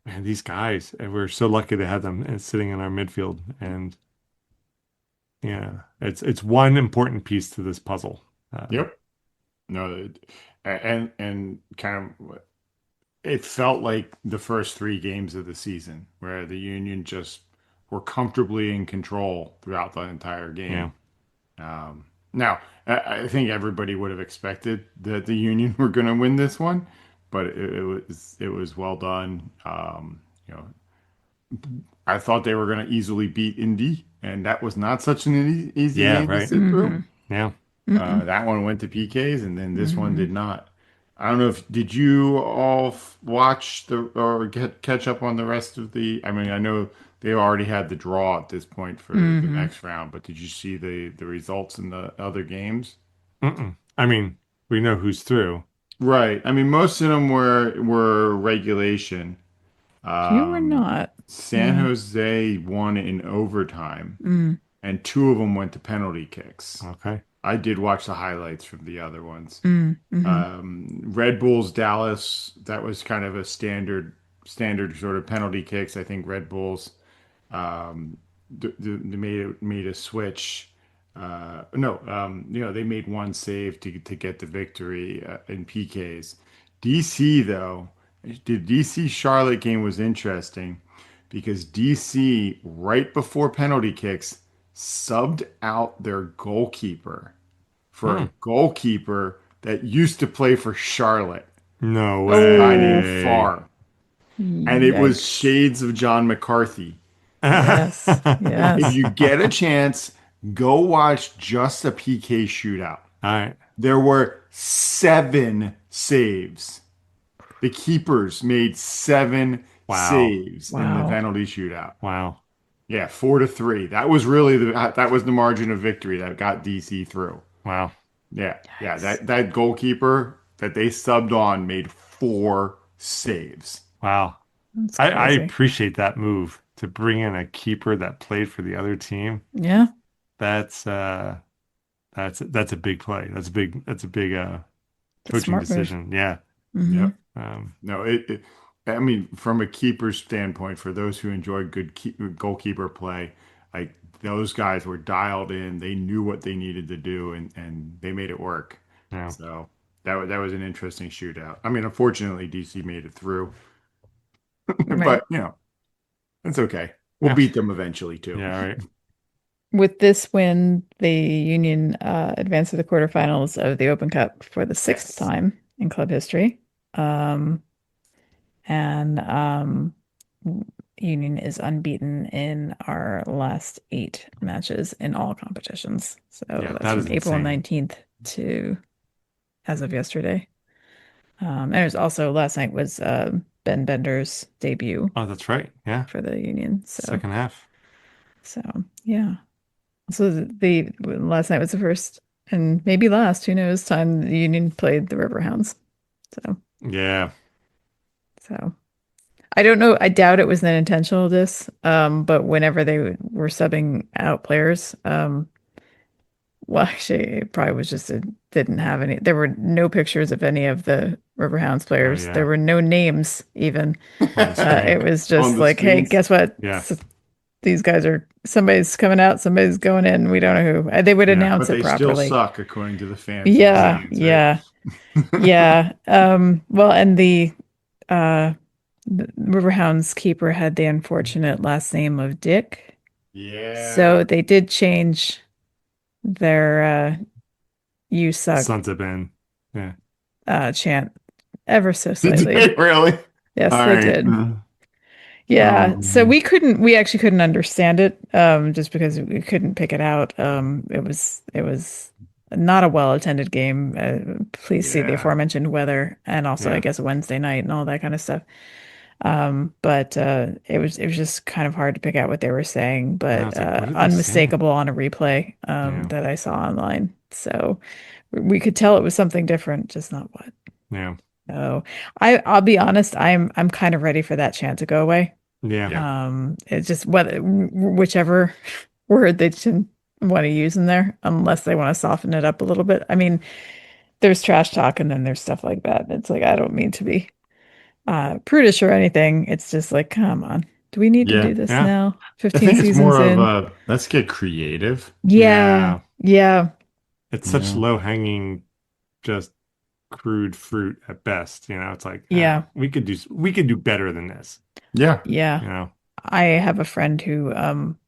man, these guys, and we're so lucky to have them sitting in our midfield. And yeah, it's one important piece to this puzzle. Yep. No, and kind of it felt like the first 3 games of the season where the Union just were comfortably in control throughout the entire Yeah, game. Now, I think everybody would have expected that the Union were going to win this one, but it was well done. you know, I thought they were going to easily beat Indy, and that was not such an easy Yeah, game to right. sit through. Hmm. Yeah. Mm-mm. That one went to PKs, and then this one Hmm. did not. I don't know if did you all watch the or catch up on the rest of the. I mean, I know they already had the draw at this point for the Hmm. next round, but did you see the results in the other games? Mm-mm. I mean, we know who's through. Right. I mean, most of them were regulation. Few or Um, not. San Yeah. Jose won in overtime, Mm. and two of them went to penalty kicks. Okay. I did watch the highlights from the other ones. Mm. Hmm. Red Bulls Dallas, that was kind of a standard sort of penalty kicks. I think Red Bulls they made a switch. No, they made one save to get the victory in PKs. DC though, the DC Charlotte game was interesting because DC right before penalty kicks subbed out their goalkeeper for a Hmm. goalkeeper that used to play for Charlotte, No a guy named Oh, way. Farr. And it was yikes. shades of John McCarthy. Yes. If Yes. you get a chance, go watch just a PK shootout. All right. There were 7 saves. The keepers made 7 Wow. saves in the Wow. penalty shootout. Wow. Yeah, 4-3. That was really the margin of victory that got DC through. Wow. Yeah, yeah. Yikes. That goalkeeper that they subbed on made 4 saves. Wow. That's I crazy. appreciate that move to bring in a keeper that played for the other team. Yeah. That's that's a big play. That's a big It's a coaching smart move. decision. Yeah. Hmm. Yep. No, I mean, from a keeper standpoint, for those who enjoy goalkeeper play, like those guys were dialed in. They knew what they needed to do, and they made it work. Yeah. So that was an interesting shootout. I mean, unfortunately, DC made it through, Right. but it's okay. We'll Yeah. beat them eventually too. Yeah. All right. With this win, the Union advanced to the quarterfinals of the Open Cup for the sixth Yes. time in club history. Um, and Union is unbeaten in our last 8 matches in all competitions. So Yeah, that's that from is April insane. 19th to as of yesterday. And there's also last night was Ben Bender's debut Oh, that's right. Yeah. for the Union. Second half. So yeah. So the last night was the first and maybe last, who knows, time the Union played the Riverhounds. So Yeah. so I don't know. I doubt it was an intentional diss. But whenever they were subbing out players, well, actually, it probably was just it didn't have any. There were no pictures of any of the Riverhounds Oh, players. There yeah. were no names even. On the screen. It was On just the like, hey, screens. guess what? Yeah. These guys are somebody's coming out, somebody's going in. We don't know who. They would Yeah. But announce it they still properly. suck according to the fans in the Yeah, Yeah. stands, right? yeah, yeah. Well, and the Riverhounds keeper had the unfortunate last name of Dick. Yeah. So they did change their USOC Sons of Ben. Yeah. chant ever so Did slightly. they really? Yes, All they right. did. Oh, Yeah. So man. we actually couldn't understand it, just because we couldn't pick it out. It was not a well-attended game. Please see the Yeah. aforementioned weather and also I Yeah. guess Wednesday night and all that kind of stuff. But it was just kind of hard to pick out what they were saying, And I but was like, what are they saying? unmistakable on a replay Yeah. that I saw online. So we could tell it was something different, just not what. Yeah. So I'll be honest, I'm kind of ready for that chant to go away. Yeah. Yeah. It's just whichever word they should want to use in there, unless they want to soften it up a little bit. I mean, there's trash talk and then there's stuff like that. It's like I don't mean to be prudish or anything. It's just like, come on. Do we need to Yeah. do this Yeah. now? I 15 think it's seasons more of in. a let's get creative. Yeah. Yeah. Yeah. It's such Yeah. low hanging, just crude fruit at best. It's like, Yeah. we could do better than this. Yeah. Yeah. You know? I have a friend who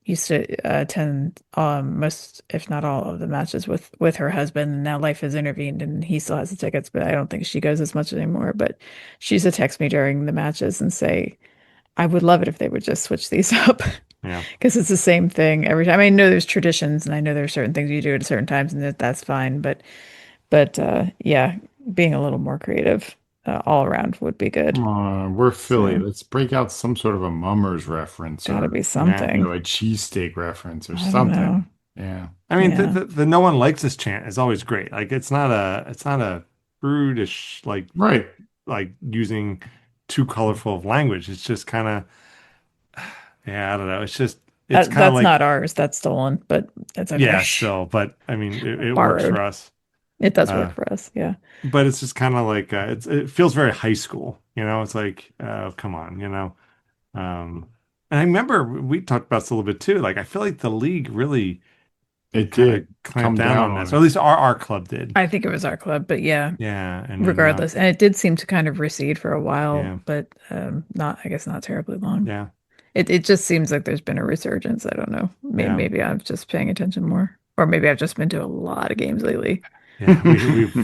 used to attend most, if not all, of the matches with her husband, and now life has intervened and he still has the tickets, but I don't think she goes as much anymore. But she used to text me during the matches and say, I would love it if they would just switch these up Yeah. because it's the same thing every time. I know there's traditions and I know there's certain things you do at certain times and that's fine, but yeah, being a little more creative all around would be good. Come on, we're Philly. So, Let's break out some sort of a Mummers reference gotta or be something. a cheesesteak reference or I don't something. know. Yeah. I mean, Yeah. the no one likes this chant is always great. Like it's not a prudish Right. like using too colorful of language. It's just kind of yeah, I don't know. It's kind of That's like not ours. That's stolen, but that's okay. yeah, still, but I mean, it works for Borrowed. us. It does Uh, work for us. Yeah. but it's just kind of like it feels very high school, you know? It's like, come on, you know? And I remember we talked about this a little bit too. Like, I feel like the league really It kind of did clamped come down down on on this, or it. at least our club did. I think it was our club, but yeah, Yeah, and then regardless. And it did seem to kind of recede for a while, yeah, but not, I guess not terribly long. yeah, It just seems like there's been a resurgence. I don't know. yeah, Maybe I'm just paying attention more, or maybe I've just been to a lot of games lately. yeah. We've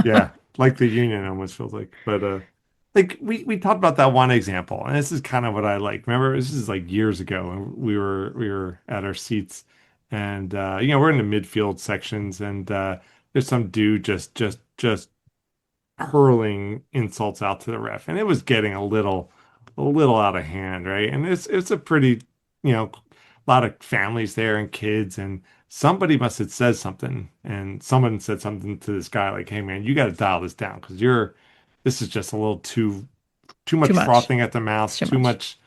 yeah, like the Union almost feels like, but like we talked about that one example, and this is kind of what I like. Remember, this is like years ago, and we were at our seats, and you know, we're in the midfield sections, and there's some dude just hurling insults out to the ref, and it was getting a little out of hand, right? And it's a pretty, you know, a lot of families there and kids, and somebody must have said something, and someone said something to this guy like, "Hey, man, you got to dial this down because this is just a little too Too much much. frothing at the It's mouth, too too much. much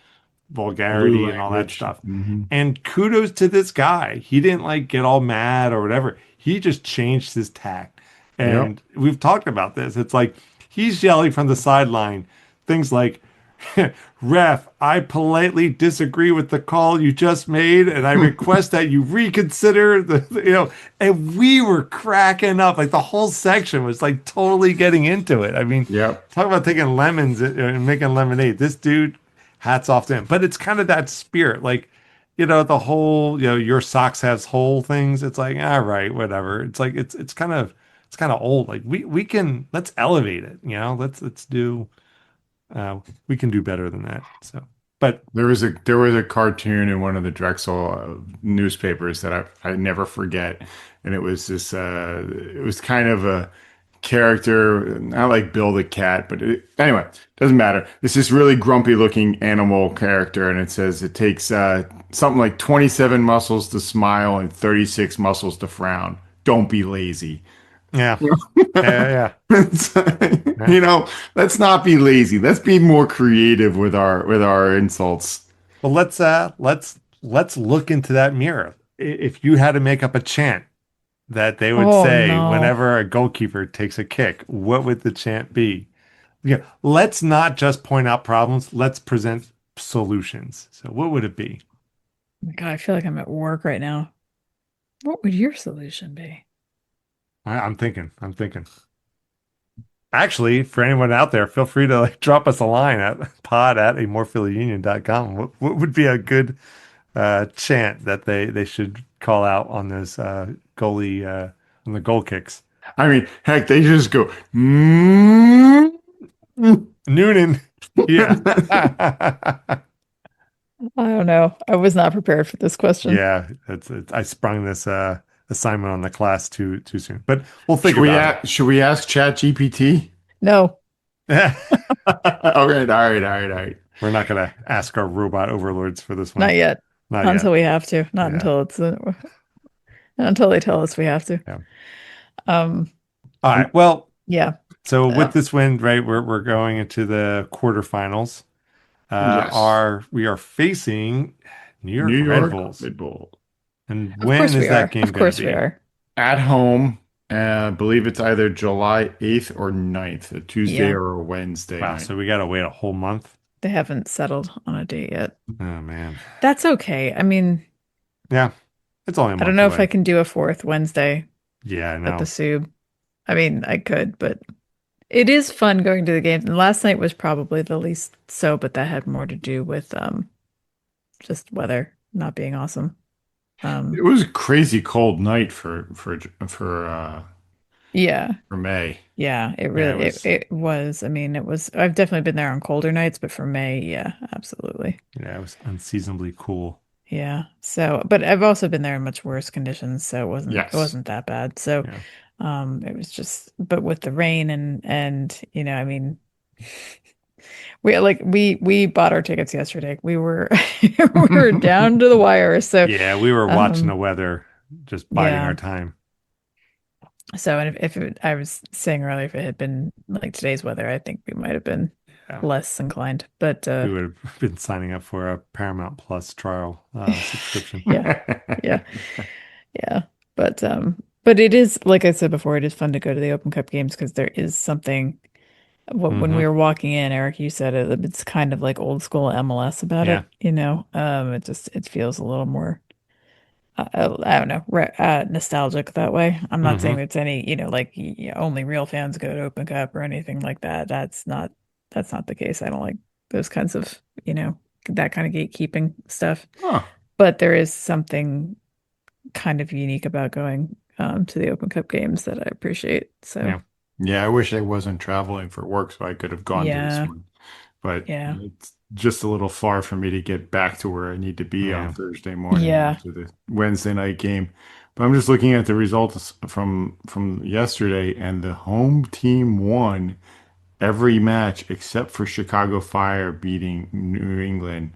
Blue vulgarity and all that language. stuff." Hmm. And kudos to this guy. He didn't like get all mad or whatever. He just changed his tack. Yep. And we've talked about this. It's like he's yelling from the sideline things like, "Ref, I politely disagree with the call you just made, and I request that you reconsider you know." And we were cracking up. Like the whole section was like totally getting into it. I mean, Yep. talk about taking lemons and making lemonade. This dude, hats off to him. But it's kind of that spirit, like, you know, the whole, you know, your socks has hole things. It's like, all right, whatever. It's like it's kind of old. Like we can let's elevate it, you know, let's do we can do better than that. So, but There was a cartoon in one of the Drexel newspapers that I never forget, and it was this it was kind of a character, not like Bill the cat, but anyway, doesn't matter. It's this really grumpy looking animal character, and it says it takes something like 27 muscles to smile and 36 muscles to frown. Don't be lazy. yeah, yeah. It's, Yeah. you know, let's not be lazy. Let's be more creative with our insults. Well, let's look into that mirror. If you had to make up a chant that they would Oh say no. whenever a goalkeeper takes a kick, what would the chant be? Yeah, let's not just point out problems, let's present solutions. So what would it be? God, I feel like I'm at work right now. What would your solution be? I'm thinking. Actually, for anyone out there, feel free to like drop us a line at pod at amorephillyunion.com. What would be a good chant that they should call out on those goalie on the goal kicks? I mean, heck, they just go, mm. Noonan. Yeah. I don't know. I was not prepared for this question. Yeah, I sprung this assignment on the class too soon. But we'll think about it. Should we ask Chat GPT? No, All right, all right, all right, all right. We're not gonna ask our robot overlords for this one. not yet. Not Not yet. until we have to. Not Yeah. until it's until they tell us we have to. Yeah. Um, All right. Well, yeah. so Uh, with this win, right, we're going into the quarterfinals. Yes. We are facing New New York Red York Bulls. Red Bull And of when course is we that are. game Of going to course we be? are. at home. I believe it's either July 8th or 9th, a Tuesday Yeah. or a Wednesday Wow, night. so we got to wait a whole month. They haven't settled on a date yet. Oh man. That's okay. I mean, Yeah, it's only a I don't month know if I away. can do a fourth Wednesday Yeah, I at the know. Sub. I mean, I could, but it is fun going to the games. And last night was probably the least so, but that had more to do with just weather not being awesome. It Um, was a crazy cold night for Yeah. for May. Yeah, it Yeah, it really was. it was. I mean, it was I've definitely been there on colder nights, but for May, yeah, absolutely. Yeah, it was unseasonably cool. Yeah. So, but I've also been there in much worse conditions, so it Yes. wasn't that bad. So, Yeah. it was just but with the rain and I mean, we bought our tickets yesterday. We were we were down to the wire. So, Yeah, we were watching the um weather, just biding our yeah. time. So, and I was saying earlier, if it had been like today's weather, I think we might have been Yeah. less inclined. But We would have been signing up for a Paramount Plus trial subscription. yeah, yeah, yeah. But it is like I said before, it is fun to go to the Open Cup games because there is something. When we Hmm. were walking in, Eric, you said it's kind of like old school MLS about Yeah. it. It feels a little more. I don't know, nostalgic that way. I'm not saying Hmm. it's any, like only real fans go to Open Cup or anything like that. That's not the case. I don't like those kinds of, that kind of gatekeeping stuff. Oh, But there is something kind of unique about going to the Open Cup games that I appreciate. So Yeah. yeah. I wish I wasn't traveling for work so I could have gone to this yeah, one. But yeah, it's just a little far for me to get back to where I need to be on Yeah. Thursday morning yeah. after the Wednesday night game. But I'm just looking at the results from yesterday, and the home team won every match except for Chicago Fire beating New England.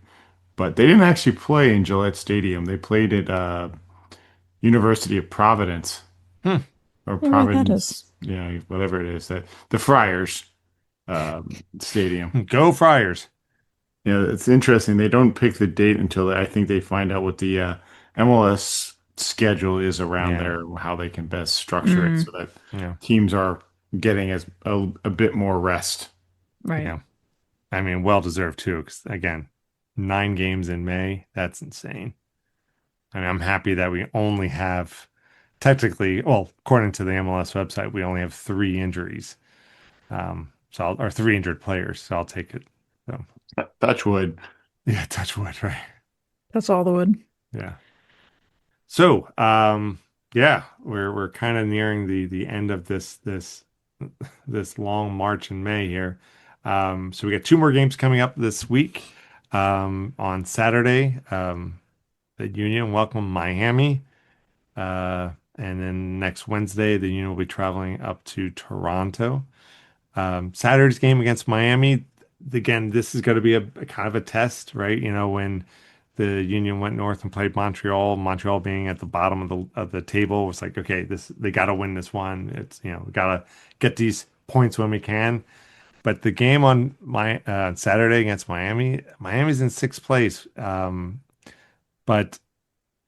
But they didn't actually play in Gillette Stadium. They played at University of Providence Hmm. I or wonder where that is. Providence, whatever it is, that the Friars Stadium. Go Friars. Yeah, it's interesting. They don't pick the date until I think they find out what the MLS schedule is around Yeah. there, how they can best structure it Mm, so that Yeah. teams are getting a bit more rest. right. Yeah. I mean, well deserved too, because again, 9 games in May, that's insane. I mean, I'm happy that we only have technically, well, according to the MLS website, we only have 3 injuries. Or 3 injured players, so I'll take it. So, Touch wood. yeah, touch wood, right? That's all the wood. Yeah. So, yeah, we're kind of nearing the end of this long march in May here. So we got 2 more games coming up this week. On Saturday, the Union welcome Miami. And then next Wednesday, the Union will be traveling up to Toronto. Saturday's game against Miami, again, this is going to be a kind of a test, right? When the Union went north and played Montreal, Montreal being at the bottom of the table, was like, okay, they got to win this one. It's we got to get these points when we can. But the game on Saturday against Miami, Miami's in sixth place. But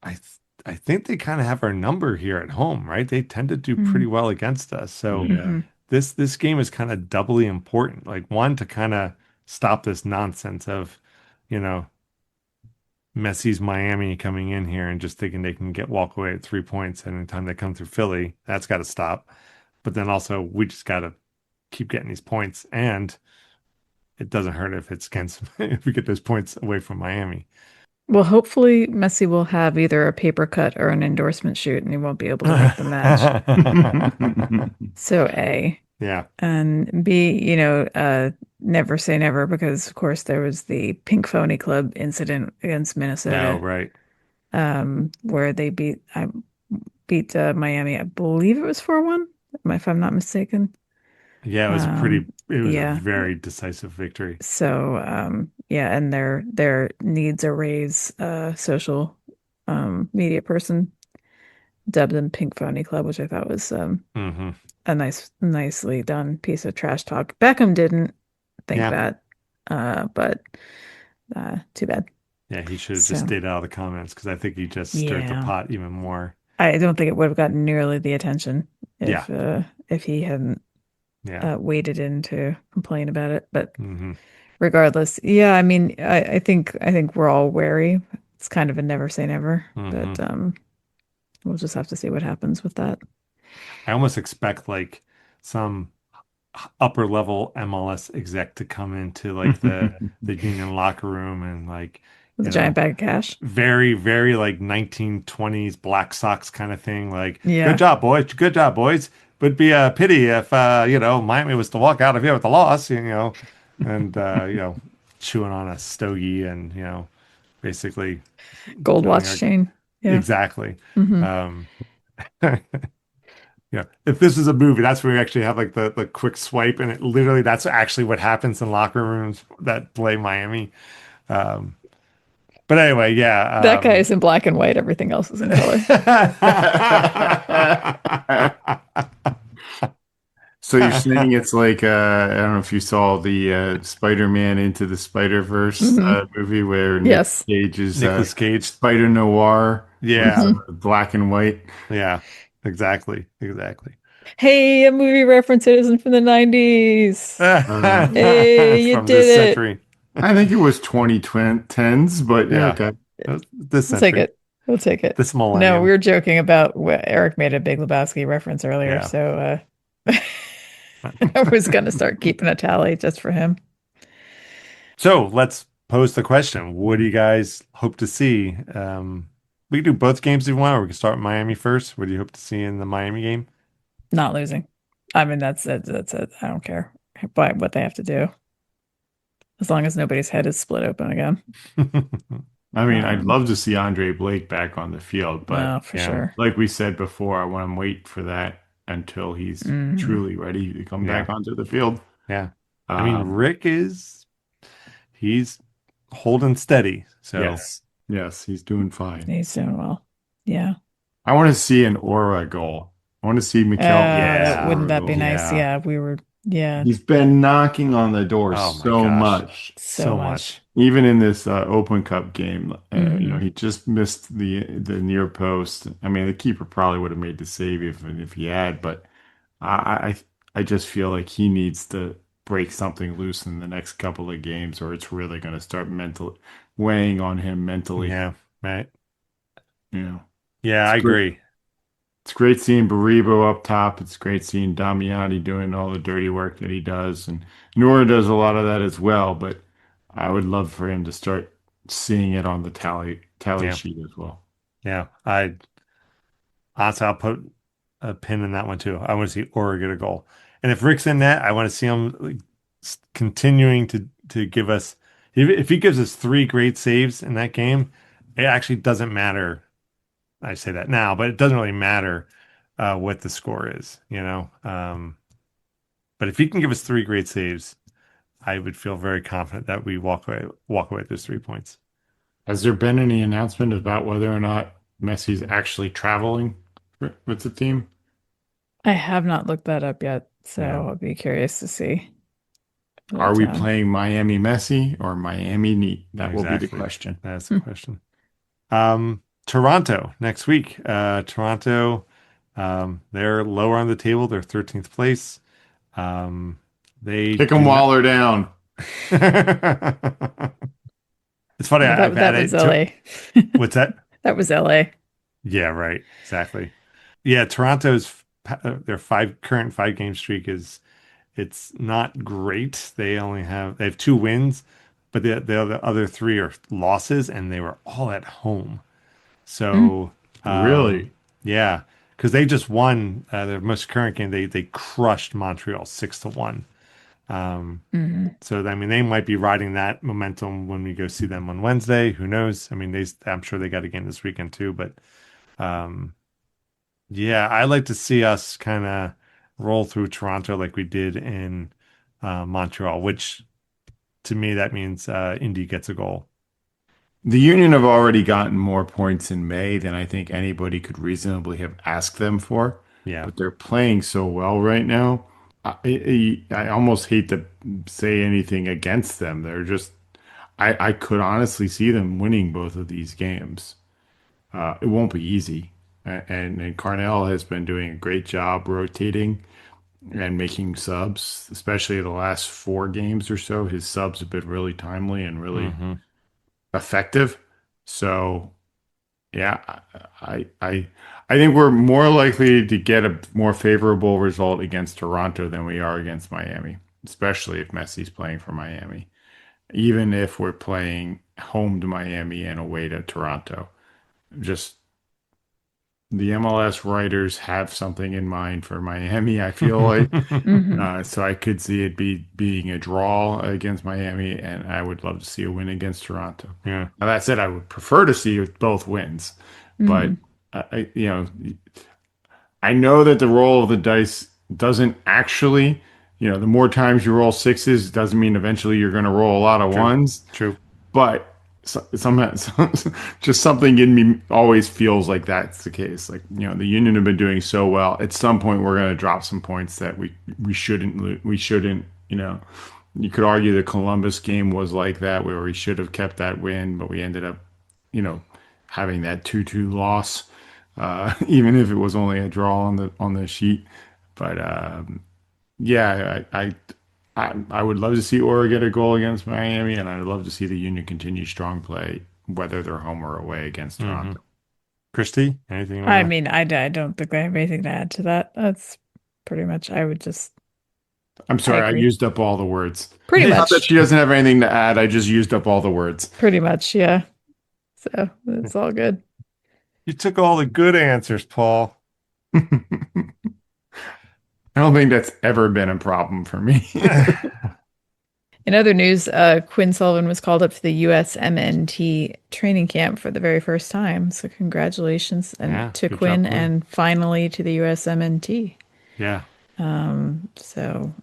I th I think they kind of have our number here at home, right? They tend to do pretty Mm, well against us. So Yeah. hmm this game is kind of doubly important. Like, one, to kind of stop this nonsense of, you know, Messi's Miami coming in here and just thinking they can walk away at 3 points anytime they come through Philly. That's got to stop. But then also we just got to keep getting these points, and it doesn't hurt if it's against if we get those points away from Miami. Well, hopefully Messi will have either a paper cut or an endorsement shoot, and he won't be able to make the match. So A. Yeah. And B, never say never because of course there was the Pink Phony Club incident against No, Minnesota, right. where they beat Miami. I believe it was 4-1, if I'm not mistaken. Yeah, it was a Yeah. very decisive victory. So yeah, and their needs a raise social media person dubbed them Pink Phony Club, which I thought was Hmm. a nicely done piece of trash talk. Beckham didn't think Yeah. that, but too bad. Yeah, he should have just So stayed out of the comments because I think he just stirred the yeah, pot even more. I don't think it would have gotten nearly the attention Yeah. if he hadn't Yeah. waded in to complain about it. But Hmm. regardless, yeah, I mean, I think we're all wary. It's kind of a never say never, Hmm. but we'll just have to see what happens with that. I almost expect like some upper level MLS exec to come into like the Union locker room and like, With a giant bag of cash. very, very like 1920s Black Sox kind of thing. Like, good Yeah. job, boys. Good job, boys. would be a pity if Miami was to walk out of here with a loss, and chewing on a stogie and basically Gold telling watch our chain. Yeah. exactly. Hmm. Um, if this is a movie, that's where we actually have like the quick swipe, and it literally that's actually what happens in locker rooms that play Miami. Um, but anyway, That yeah. guy is in black and white. Everything else is in color. So you're saying it's like I don't know if you saw the Spider-Man Into the Spider-Verse Hmm. movie where Nick Yes. Cage is Nicolas Cage. Spider Noir with Hmm. Yeah, black and white. yeah, exactly, exactly. Hey, a movie reference it isn't from the 90s. Hey, It's you from this did it. century. I think it was 2010s, but yeah, Yeah, okay. this We'll take century, it. We'll take it. this No, we millennium. were joking about Eric made a Big Lebowski reference earlier, Yeah. so I was gonna start keeping a tally just for him. So let's pose the question. What do you guys hope to see? We can do both games if you want, or we can start with Miami first. What do you hope to see in the Miami game? Not losing. I mean, that's it. That's it. I don't care but what they have to do, as long as nobody's head is split open again. I mean, I'd Um, love to see Andre Blake back on the field, but no, for Yeah, sure. like we said before, I want to wait for that until he's Hmm. truly ready to come yeah, back onto the field. yeah. I mean, Um, Rick he's holding steady. So yes, yes, he's doing fine. He's doing well. Yeah. I want to see an aura goal. I want to see Mikel Arura's yeah, Wouldn't aura that be goal. nice? yeah. Yeah, yeah, He's been knocking on the door Oh my so gosh, much. so so much. much. Even in this Open Cup game, Hmm. he just missed the near post. I mean, the keeper probably would have made the save if he had, but I I just feel like he needs to break something loose in the next couple of games, or it's really going to start mental weighing on him mentally. Yeah, right. You know, Yeah, it's I great. agree. It's great seeing Baribo up top. It's great seeing Damiani doing all the dirty work that he does, and Nora does a lot of that as well. But I would love for him to start seeing it on the tally Yeah, sheet as well. yeah. I honestly, I'll put a pin in that one too. I want to see Aura get a goal, and if Rick's in that, I want to see him like, continuing to give us. If he gives us three great saves in that game, it actually doesn't matter. I say that now, but it doesn't really matter what the score is, But if he can give us three great saves, I would feel very confident that we walk away with those 3 points. Has there been any announcement about whether or not Messi's actually traveling with the team? I have not looked that up yet, so Yeah, I'll be curious to see. Are But we playing Miami Messi or Miami Neat? That will be the exactly. question. That's the question. Toronto next week. Toronto, they're lower on the table. They're 13th place. Um, they Kick them do while not. they're down. It's funny. well, I've that was added to LA. what's that? That was LA. Yeah, right. Exactly. Yeah, Toronto's their current 5 game streak is it's not great. They have 2 wins, but the other three are losses, and they were all at home. Mm. So, um, Really? yeah, because they just won their most current game. They crushed Montreal 6-1. Hmm. So I mean, they might be riding that momentum when we go see them on Wednesday. Who knows? I mean, I'm sure they got a game this weekend too. But um, yeah, I like to see us kind of roll through Toronto like we did in Montreal, which to me that means Indy gets a goal. The Union have already gotten more points in May than I think anybody could reasonably have asked them for, Yeah. but they're playing so well right now. I almost hate to say anything against them. I could honestly see them winning both of these games. It won't be easy. And Carnell has been doing a great job rotating and making subs, especially the last 4 games or so. His subs have been really timely and really Hmm. effective. So yeah, I think we're more likely to get a more favorable result against Toronto than we are against Miami, especially if Messi's playing for Miami. Even if we're playing home to Miami and away to Toronto. Just the MLS writers have something in mind for Miami, I feel like. Hmm. So I could see it being a draw against Miami, and I would love to see a win against Toronto. Yeah, Now, that said, I would prefer to see both wins, but Hmm. I know that the roll of the dice doesn't actually, the more times you roll sixes doesn't mean eventually you're going to roll a lot of true, ones, true. but somehow, just something in me always feels like that's the case. Like, the Union have been doing so well. At some point, we're going to drop some points that we shouldn't we shouldn't. You could argue the Columbus game was like that, where we should have kept that win, but we ended up, you know, having that 2-2 loss, even if it was only a draw on the sheet. But yeah, I would love to see Ora get a goal against Miami, and I would love to see the Union continue strong play, whether they're home or away against Hmm. Toronto. Christy, anything you I want mean, I don't think I have anything to add to that. That's pretty much, I would just, I'm I sorry, I agree. used up all the words. Pretty Not that much, she doesn't have anything to add, I just used up all the words. pretty much, yeah. So to? it's all good. You took all the good answers, Paul. I don't think that's ever been a problem for me. In other news, Quinn Sullivan was called up to the USMNT training camp for the very first time. So congratulations and Yeah, to good job, Quinn Quinn. and finally to the USMNT. Yeah. So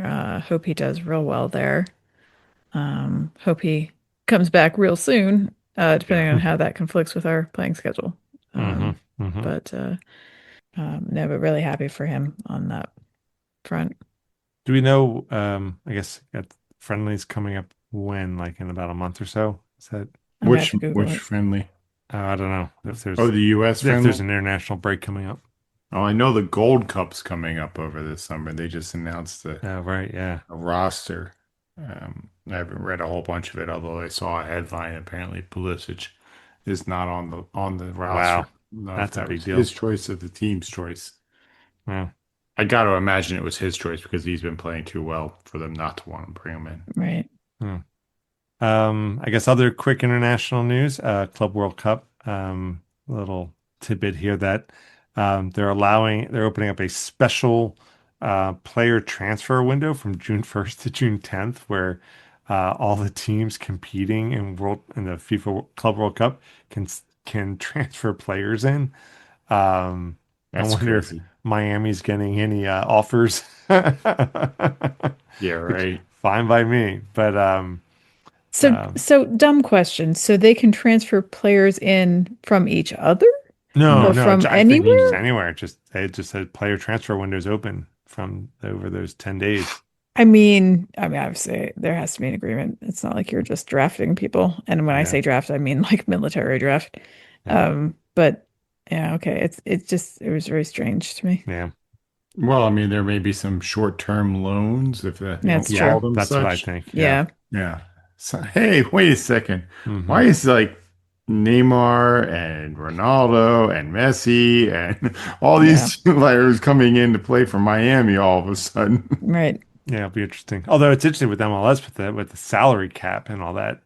hope he does real well there. Hope he comes back real soon, Yeah. depending on how that conflicts with our playing schedule. Hmm. Um, Hmm. but no, but really happy for him on that front. Do we know, I guess got friendlies coming up when, like in about a month or so? Is that, I'm gonna have to Google Which it. friendly? I don't know Oh, the U.S. if friendly? there's an international break coming up. Oh, I know the Gold Cup's coming up over this summer. They just announced Oh, right. Yeah. a roster. I haven't read a whole bunch of it, although I saw a headline. Apparently, Pulisic is not on the roster. Wow. I don't know if That's a that big was deal. his choice or the team's choice. Wow. I got to imagine it was his choice because he's been playing too well for them not to want to bring him in. Right. Hmm. I guess other quick international news, Club World Cup. Little tidbit here that they're opening up a special player transfer window from June 1st to June 10th, where all the teams competing in the FIFA Club World Cup can transfer players in. I That's wonder if crazy. Miami's getting any offers, Yeah, which right. fine by me, but um, So dumb question. So they can transfer players in from each other no, or No. no, from I think just anywhere? anywhere. Just they just said player transfer windows open from over those 10 days. I mean, obviously there has to be an agreement. It's not like you're just drafting people. And when I Yeah, say draft, I mean like military draft. yeah, But yeah, okay. It was very strange to me. yeah, Well, I mean, there may be some short-term loans if they don't That's yeah. true. call them That's what I such. think. Yeah. Yeah. Yeah. So, hey, wait a second. Hmm. Why is like Neymar and Ronaldo and Messi and all Yeah. these players coming in to play for Miami all of a sudden? Right. Yeah, it'll be interesting. Although it's interesting with MLS with the salary cap and all that.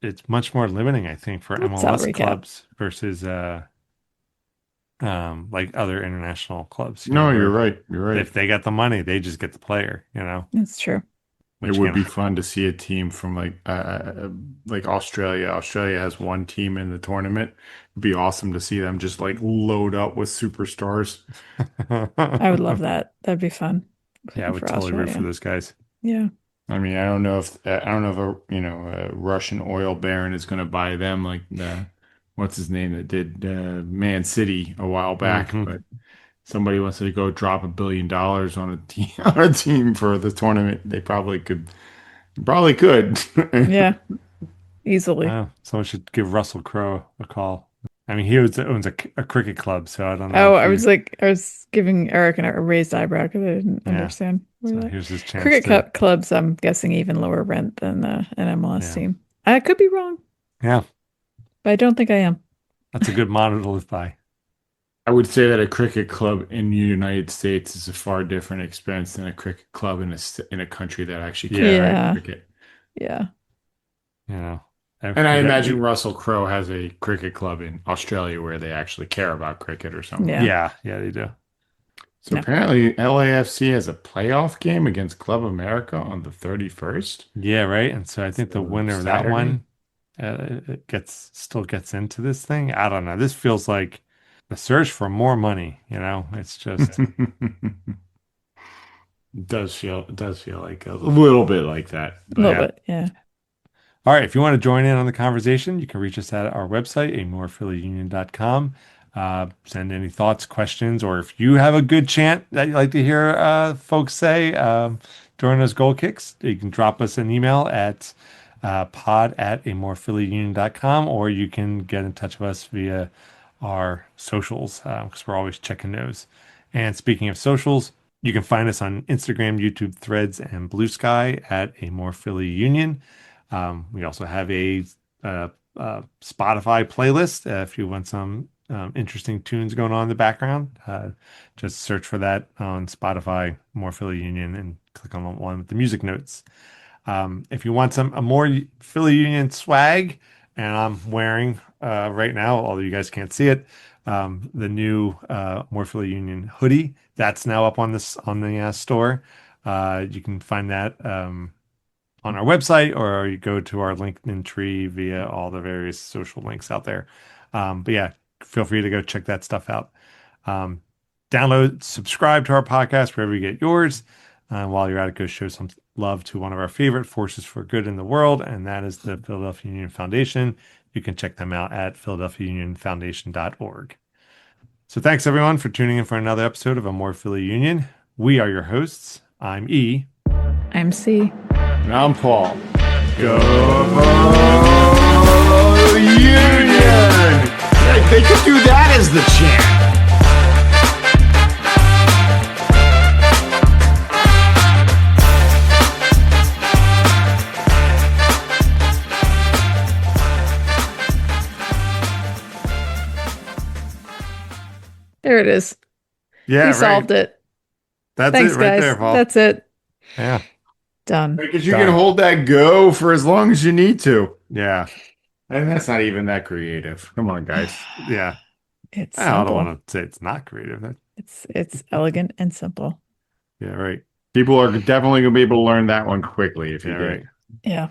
It's much more limiting, I think, for What MLS salary cap? clubs versus like other international clubs. No, you're Where right. You're right. if they got the money, they just get the player. That's true. It Which would again, be fun to see a team from like Australia. Australia has one team in the tournament. It'd be awesome to see them just like load up with superstars. I would love that. That'd be fun yeah, I would for totally root for Australia. those guys. Yeah. I mean, I don't know if a Russian oil baron is going to buy them like what's his name that did Man City a while back, Hmm. but somebody wants to go drop $1 billion on a team on a team for the tournament. They probably could. Probably could. Yeah. Easily. Someone should give Russell Crowe a call. I mean, owns a cricket club, so I don't know Oh, if he. I was giving Eric a raised eyebrow because I didn't Yeah, understand where so that. here's his chance Cricket to. clubs, I'm guessing even lower rent than an MLS Yeah, team. I could be wrong, yeah, but I don't think I am. that's a good motto to live by. I would say that a cricket club in the United States is a far different expense than a cricket club in a country that actually cares Yeah, about Yeah. cricket. Yeah. you know. And I imagine You- Russell Crowe has a cricket club in Australia where they actually care about cricket or something. Yeah. yeah, yeah, they do. So No. apparently LAFC has a playoff game against Club America on the 31st. Yeah, right. And so I think the So winner of that Saturday. one it gets into this thing. I don't know. This feels like the search for more money. It's just It does feel like a little bit like that, A little but yeah. bit. Yeah. All right. If you want to join in on the conversation, you can reach us at our website, amorephillyunion.com. Send any thoughts, questions, or if you have a good chant that you'd like to hear folks say during those goal kicks, you can drop us an email at pod@amorephillyunion.com, or you can get in touch with us via our socials because we're always checking those. And speaking of socials, you can find us on Instagram, YouTube, Threads, and Bluesky at A More Philly Union. We also have a Spotify playlist if you want some interesting tunes going on in the background. Just search for that on Spotify, More Philly Union, and click on the one with the music notes. If you want a more Philly Union swag, and I'm wearing right now, although you guys can't see it, the new More Philly Union hoodie that's now up on the store. You can find that on our website, or you go to our LinkedIn tree via all the various social links out there. But yeah, feel free to go check that stuff out. Um, Download, subscribe to our podcast wherever you get yours. While you're at it, go show some love to one of our favorite forces for good in the world, and that is the Philadelphia Union Foundation. You can check them out at philadelphiaunionfoundation.org. So thanks everyone for tuning in for another episode of A More Philly Union. We are your hosts. I'm E. I'm C. and I'm Paul. Go Union! They could do that as the chant. There it is. Yeah, We right. solved it. That's Thanks, it right guys. there, Paul. That's it. Yeah. Done. Because you Done. can hold that go for as long as you need to. Yeah. And that's not even that creative. Come on, guys. Yeah. It's I don't simple. want to say it's not creative. It's elegant and simple. Yeah, right. People are definitely going to be able to learn that one quickly if you Yeah, did. right. Yeah.